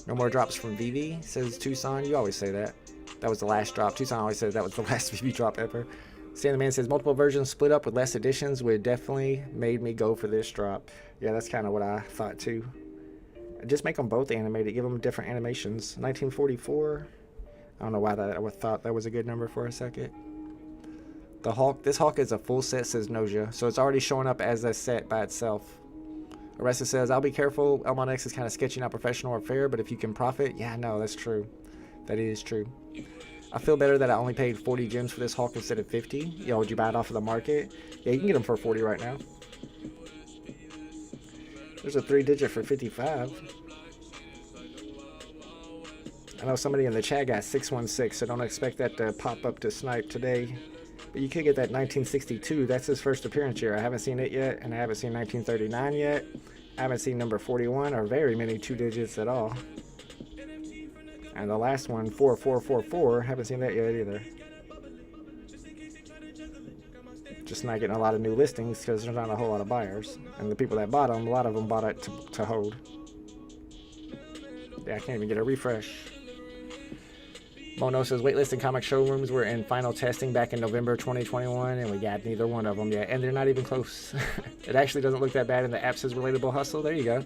No more drops from VeVe, says Tucson. You always say that. That was the last drop. Tucson always says that was the last VeVe drop ever. Stan the Man says multiple versions split up with less editions would definitely made me go for this drop. Yeah, that's kind of what I thought too. Just make them both animated. Give them different animations. 1944. I don't know why I thought that was a good number for a second. The Hulk. This Hulk is a full set, says Noja. So it's already showing up as a set by itself. Arrested says, I'll be careful. Elmon X is kind of sketchy, not professional or fair, but if you can profit, yeah, no, that's true. That is true. I feel better that I only paid 40 gems for this Hulk instead of 50. Yo, would you buy it off of the market? Yeah, you can get them for 40 right now. There's a 3-digit for 55. I know somebody in the chat got 616, so don't expect that to pop up to snipe today. But you could get that 1962. That's his first appearance year. I haven't seen it yet, and I haven't seen 1939 yet. I haven't seen number 41 or very many 2 digits at all. And the last one, 4444, haven't seen that yet either. Just not getting a lot of new listings because there's not a whole lot of buyers. And the people that bought them, a lot of them bought it to hold. Yeah, I can't even get a refresh. Mono says waitlist and comic showrooms were in final testing back in November 2021, and we got neither one of them yet. And they're not even close. It actually doesn't look that bad in the app says relatable hustle. There you go.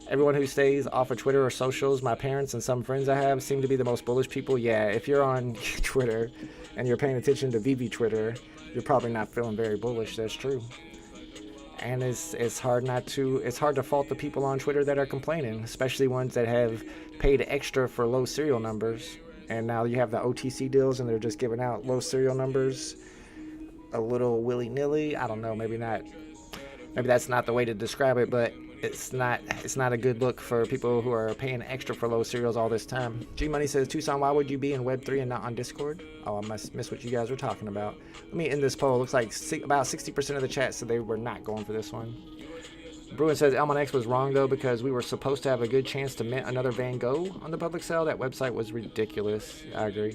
Everyone who stays off of Twitter or socials, my parents and some friends I have, seem to be the most bullish people. Yeah, if you're on Twitter and you're paying attention to VeVe Twitter, you're probably not feeling very bullish. That's true. And it's hard to fault the people on Twitter that are complaining, especially ones that have paid extra for low serial numbers. And now you have the OTC deals and they're just giving out low serial numbers. a little willy-nilly. I don't know, maybe not. Maybe that's not the way to describe it, but it's not a good look for people who are paying extra for low cereals all this time. G Money says, Tucson, why would you be in Web3 and not on Discord? Oh, I must miss what you guys were talking about. Let me end this poll. Looks like about 60% of the chat said they were not going for this one. Bruin says Elmon X was wrong though, because we were supposed to have a good chance to mint another Van Gogh on the public sale. That website was ridiculous. I agree.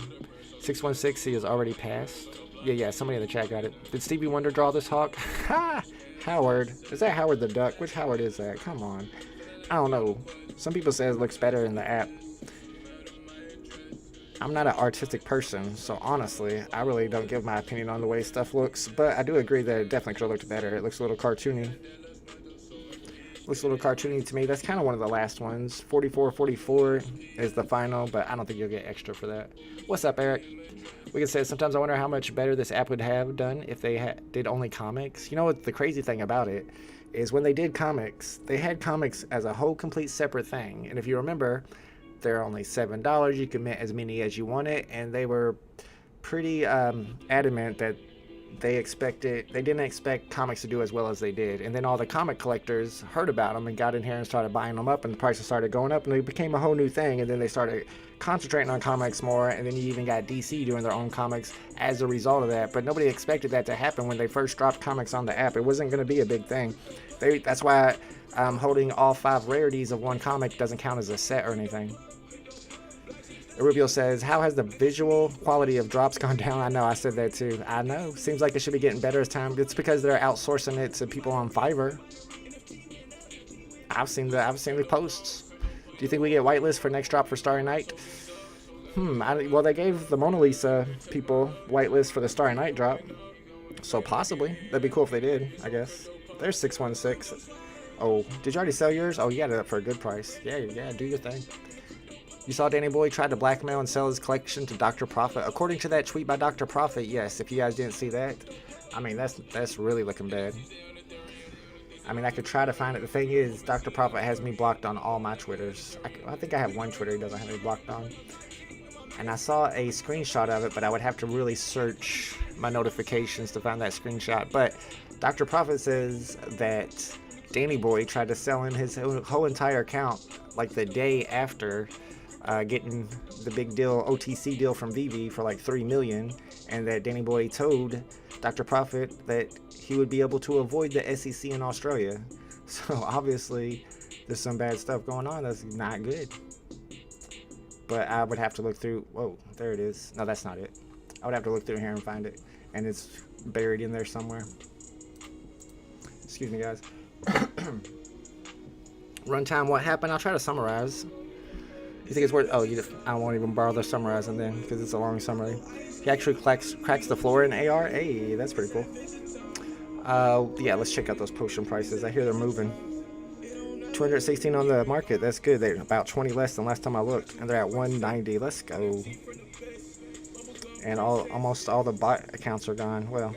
616, he has already passed. Yeah, somebody in the chat got it. Did Stevie Wonder draw this hawk? Ha! Howard. Is that Howard the Duck? Which Howard is that? Come on. I don't know. Some people say it looks better in the app. I'm not an artistic person, so honestly, I really don't give my opinion on the way stuff looks, but I do agree that it definitely could have looked better. It looks a little cartoony. Looks a little cartoony to me. That's kind of one of the last ones. 4444 is the final, but I don't think you'll get extra for that. What's up, Eric? We can say sometimes I wonder how much better this app would have done if they did only comics. You know what the crazy thing about it is, when they did comics, they had comics as a whole complete separate thing. And if you remember, they're only $7. You can mint as many as you wanted, and they were pretty adamant that they didn't expect comics to do as well as they did. And then all the comic collectors heard about them and got in here and started buying them up, and the prices started going up, and they became a whole new thing. And then they started concentrating on comics more, and then you even got DC doing their own comics as a result of that. But nobody expected that to happen when they first dropped comics on the app. It wasn't going to be a big thing. That's why holding all 5 rarities of one comic doesn't count as a set or anything. Rubio says, how has the visual quality of drops gone down? I know, I said that too. I know. Seems like it should be getting better as time. It's because they're outsourcing it to people on Fiverr. I've seen the posts. Do you think we get whitelist for next drop for Starry Night? Well, they gave the Mona Lisa people whitelist for the Starry Night drop. So possibly. That'd be cool if they did, I guess. There's 616. Oh, did you already sell yours? Oh, you got it up for a good price. Yeah, do your thing. You saw Danny Boy tried to blackmail and sell his collection to Dr. Profit. According to that tweet by Dr. Profit, yes. If you guys didn't see that, I mean, that's really looking bad. I mean, I could try to find it. The thing is, Dr. Profit has me blocked on all my Twitters. I think I have one Twitter he doesn't have me blocked on. And I saw a screenshot of it, but I would have to really search my notifications to find that screenshot. But Dr. Profit says that Danny Boy tried to sell him his whole entire account like the day after getting the big deal, OTC deal from VeVe for like $3 million, and that Danny Boy told Dr. Profit that he would be able to avoid the SEC in Australia. So obviously there's some bad stuff going on that's not good. But I would have to look through. Whoa, there it is. No, that's not it. I would have to look through here and find it, and it's buried in there somewhere. Excuse me, guys. Runtime, what happened? I'll try to summarize. You think it's worth? Oh, I won't even bother summarizing then, because it's a long summary. He actually cracks the floor in AR. Hey, that's pretty cool. Yeah, let's check out those potion prices. I hear they're moving. 216 on the market. That's good. They're about 20 less than last time I looked, and they're at 190. Let's go. And almost all the bot accounts are gone. Well,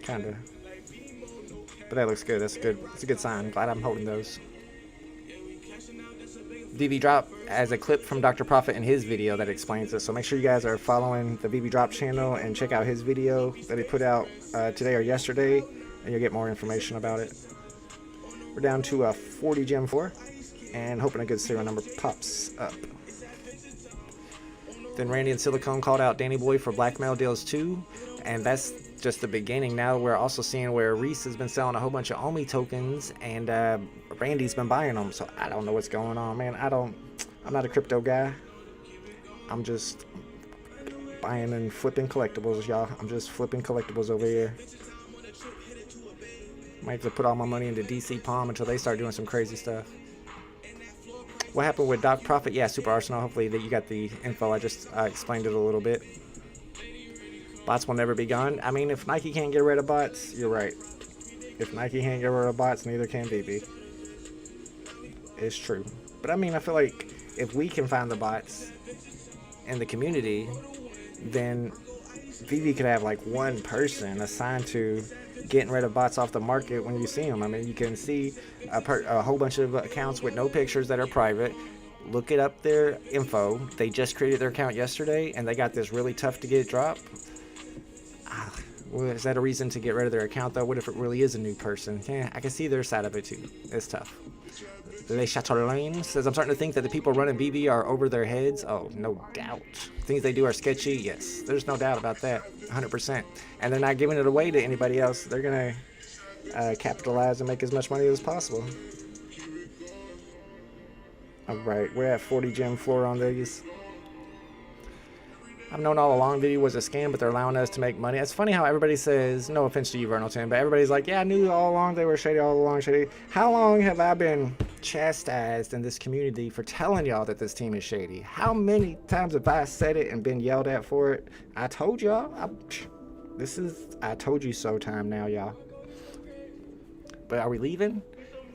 kinda. But that looks good. That's good. It's a good sign. Glad I'm holding those. VeVe Drop as a clip from Dr. Profit in his video that explains it. So make sure you guys are following the VeVe Drop channel and check out his video that he put out today or yesterday, and you'll get more information about it. We're down to a 40 gem 4 and hoping a good serial number pops up. Then Randy and Silicone called out Danny Boy for blackmail deals too, and that's just the beginning. Now we're also seeing where Reese has been selling a whole bunch of Omi tokens, and Randy's been buying them. So I don't know what's going on, man. I'm not a crypto guy. I'm just buying and flipping collectibles, y'all. I'm just flipping collectibles over here. Might have to put all my money into DC Palm until they start doing some crazy stuff. What happened with Doc Profit? Yeah, Super Arsenal. Hopefully that you got the info. I just explained it a little bit. Bots will never be gone. I mean, if Nike can't get rid of bots, you're right. If Nike can't get rid of bots, neither can VeVe. It's true. But I mean, I feel like if we can find the bots in the community, then VeVe could have like one person assigned to getting rid of bots off the market when you see them. I mean, you can see a whole bunch of accounts with no pictures that are private. Look it up, their info. They just created their account yesterday, and they got this really tough to get drop. Well, is that a reason to get rid of their account, though? What if it really is a new person? Yeah, I can see their side of it, too. It's tough. Le Chatelain says, I'm starting to think that the people running VeVe are over their heads. Oh, no doubt. Things they do are sketchy. Yes, there's no doubt about that. 100%. And they're not giving it away to anybody else. They're going to capitalize and make as much money as possible. All right, we're at 40 gem floor on these. I've known all along VeVe was a scam, but they're allowing us to make money. It's funny how everybody says, no offense to you, Vernalton, but everybody's like, yeah, I knew all along they were shady, all along shady. How long have I been chastised in this community for telling y'all that this team is shady? How many times have I said it and been yelled at for it? I told y'all. This is I told you so time now, y'all. But are we leaving?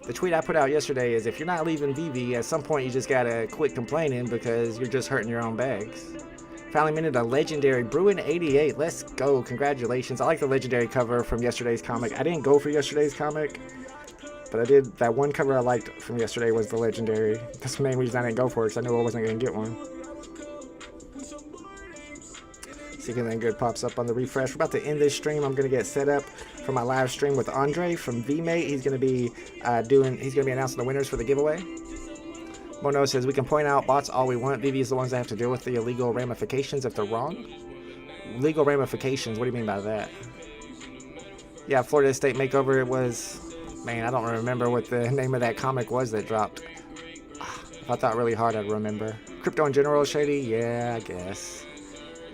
The tweet I put out yesterday is, if you're not leaving VeVe, at some point you just gotta quit complaining because you're just hurting your own bags. Finally minted a legendary Bruin 88. Let's go. Congratulations. I like the legendary cover from yesterday's comic. I didn't go for yesterday's comic, but I did. That one cover I liked from yesterday was the legendary. That's the main reason I didn't go for it, because I knew I wasn't going to get one. See if anything good pops up on the refresh. We're about to end this stream. I'm going to get set up for my live stream with Andre from VMate. He's going to be announcing the winners for the giveaway. Mono says, we can point out bots all we want. VeVe is the ones that have to deal with the illegal ramifications if they're wrong. Legal ramifications? What do you mean by that? Yeah, Florida State Makeover, it was... Man, I don't remember what the name of that comic was that dropped. If I thought really hard, I'd remember. Crypto in general is shady? Yeah, I guess.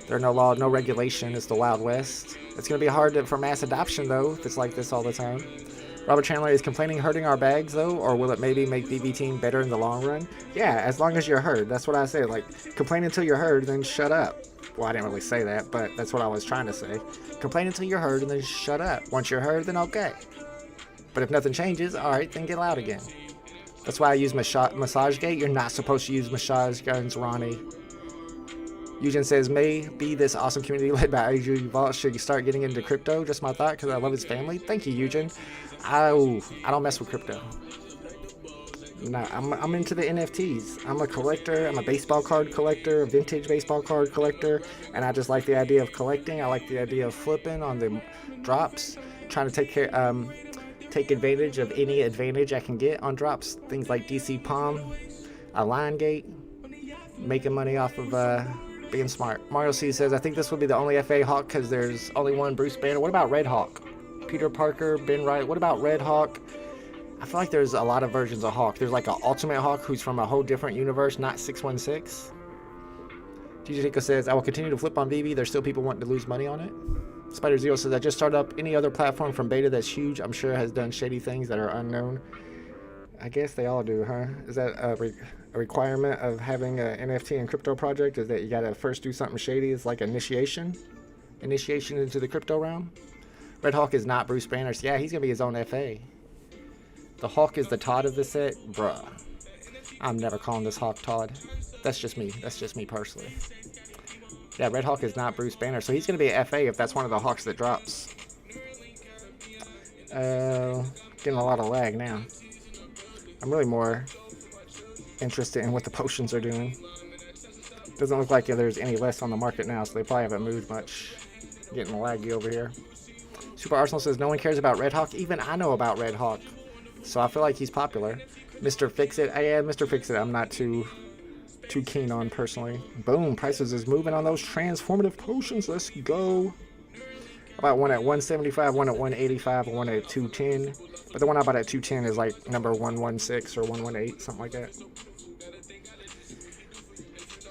There's no law, no regulation. It's the Wild West. It's going to be hard for mass adoption, though, if it's like this all the time. Robert Chandler is complaining hurting our bags, though, or will it maybe make VeVe team better in the long run? Yeah, as long as you're heard. That's what I say. Like, complain until you're heard, then shut up. Well, I didn't really say that, but that's what I was trying to say. Complain until you're heard, and then shut up. Once you're heard, then okay. But if nothing changes, alright, then get loud again. That's why I use Massage Gate. You're not supposed to use massage guns, Ronnie. Eugen says, maybe this awesome community led by Adrian Vault should start getting into crypto. Just my thought, because I love his family. Thank you, Eugen. I don't mess with crypto. No, I'm into the NFTs. I'm a collector. I'm a baseball card collector, a vintage baseball card collector, and I just like the idea of collecting. I like the idea of flipping on the drops, trying to take advantage of any advantage I can get on drops. Things like DC Palm, a Line Gate, making money off of being smart. Mario C says, I think this will be the only FA Hawk because there's only one Bruce Banner. What about Red Hawk? Peter Parker, Ben Wright. What about Red Hawk? I feel like there's a lot of versions of Hawk. There's like an Ultimate Hawk who's from a whole different universe, not 616. DJ Tico says, I will continue to flip on VeVe. There's still people wanting to lose money on it. Spider Zero says, I just started up any other platform from beta that's huge. I'm sure has done shady things that are unknown. I guess they all do, huh? Is that a requirement of having an NFT and crypto project? Is that you gotta first do something shady? It's like initiation into the crypto realm. Red Hawk is not Bruce Banner. Yeah, he's gonna be his own FA. The Hawk is the Todd of the set, bruh. I'm never calling this Hawk Todd. That's just me. That's just me personally. Yeah, Red Hawk is not Bruce Banner, so he's gonna be a FA if that's one of the Hawks that drops. Getting a lot of lag now. I'm really more interested in what the potions are doing. Doesn't look like there's any less on the market now, so they probably haven't moved much. Getting laggy over here. Super Arsenal says no one cares about Red Hawk. Even I know about Red Hawk, so I feel like he's popular. Mr. Fix-It, yeah, Mr. Fix-It. I'm not too keen on personally. Boom, prices is moving on those transformative potions. Let's go. About one at 175, one at 185, and one at 210. But the one I bought at 210 is like number 116 or 118, something like that.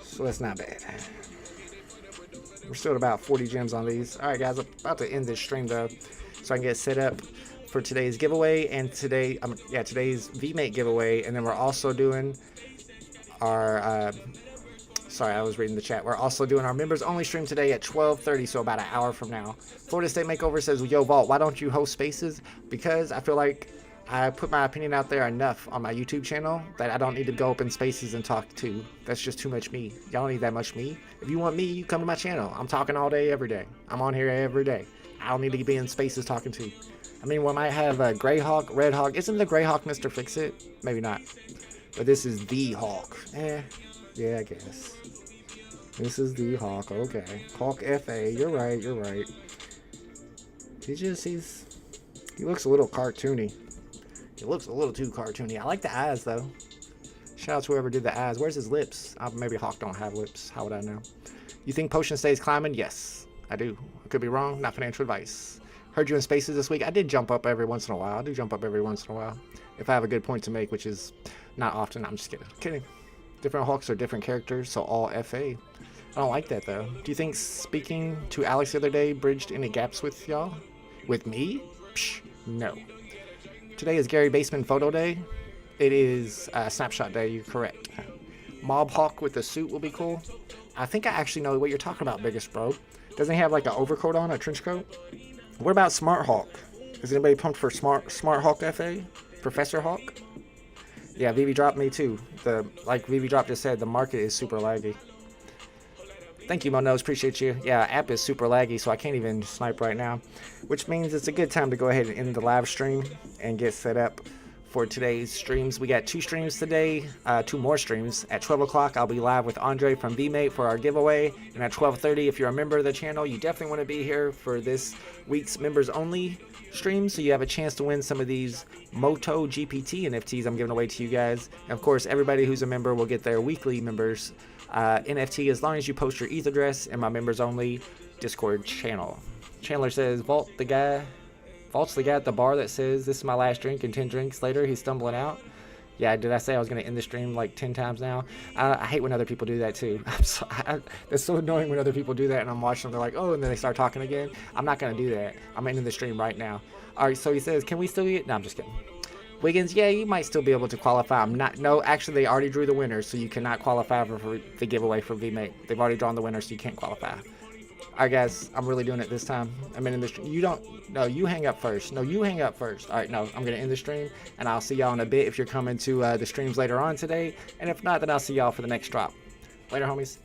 So that's not bad. We're still at about 40 gems on these. Alright guys, I'm about to end this stream though, so I can get set up for today's giveaway and today's VMate giveaway, and then we're also doing our sorry, I was reading the chat. We're also doing our members only stream today at 12:30, so about an hour from now. Florida State Makeover says, yo Vault, why don't you host spaces? Because I feel like I put my opinion out there enough on my YouTube channel that I don't need to go up in spaces and talk to. That's just too much me. Y'all don't need that much me. If you want me, you come to my channel. I'm talking all day, every day. I'm on here every day. I don't need to be in spaces talking to. I mean, we might have a Gray Hawk, Red Hawk. Isn't the Gray Hawk Mr. Fix-It? Maybe not. But this is the Hawk. Yeah, I guess. This is the Hawk. Okay. Hawk FA. You're right. He looks a little cartoony. He looks a little too cartoony. I like the eyes though. Shout out to whoever did the eyes. Where's his lips? Maybe Hawk don't have lips. How would I know? You think Potion stays climbing? Yes, I do. I could be wrong. Not financial advice. Heard you in spaces this week. I did jump up every once in a while. I do jump up every once in a while. If I have a good point to make, which is not often. I'm just kidding. Kidding. Different Hawks are different characters, so all FA. I don't like that though. Do you think speaking to Alex the other day bridged any gaps with y'all? With me? Psh, no. Today is Gary Baseman Photo Day. It is Snapshot Day, you're correct. Mob Hawk with the suit will be cool. I think I actually know what you're talking about, biggest bro. Doesn't he have like an overcoat on, a trench coat? What about Smart Hawk? Is anybody pumped for Smart Hawk FA? Professor Hawk? Yeah, VeVe dropped me too. Like VeVe Drop just said, the market is super laggy. Thank you, Monos. Appreciate you. Yeah, app is super laggy, so I can't even snipe right now. Which means it's a good time to go ahead and end the live stream and get set up for today's streams. We got 2 streams today, 2 more streams. At 12 o'clock, I'll be live with Andre from VMate for our giveaway. And at 12:30, if you're a member of the channel, you definitely want to be here for this week's members only stream, so you have a chance to win some of these Moto GPT NFTs I'm giving away to you guys. And of course, everybody who's a member will get their weekly members NFT as long as you post your ETH address in my members only Discord channel. Chandler says, Vault's the guy at the bar that says, this is my last drink, and 10 drinks later, he's stumbling out. Yeah, did I say I was going to end the stream like 10 times now? I hate when other people do that too. It's so annoying when other people do that and I'm watching them, they're like, oh, and then they start talking again. I'm not going to do that. I'm ending the stream right now. All right, so he says, can we still get... No, I'm just kidding. Wiggins, yeah, you might still be able to qualify. No, actually, they already drew the winners, so you cannot qualify for the giveaway for VMate. They've already drawn the winners, so you can't qualify. Alright guys, I'm really doing it this time. I'm in the stream. You hang up first. No, you hang up first. Alright, no, I'm going to end the stream, and I'll see y'all in a bit if you're coming to the streams later on today. And if not, then I'll see y'all for the next drop. Later, homies.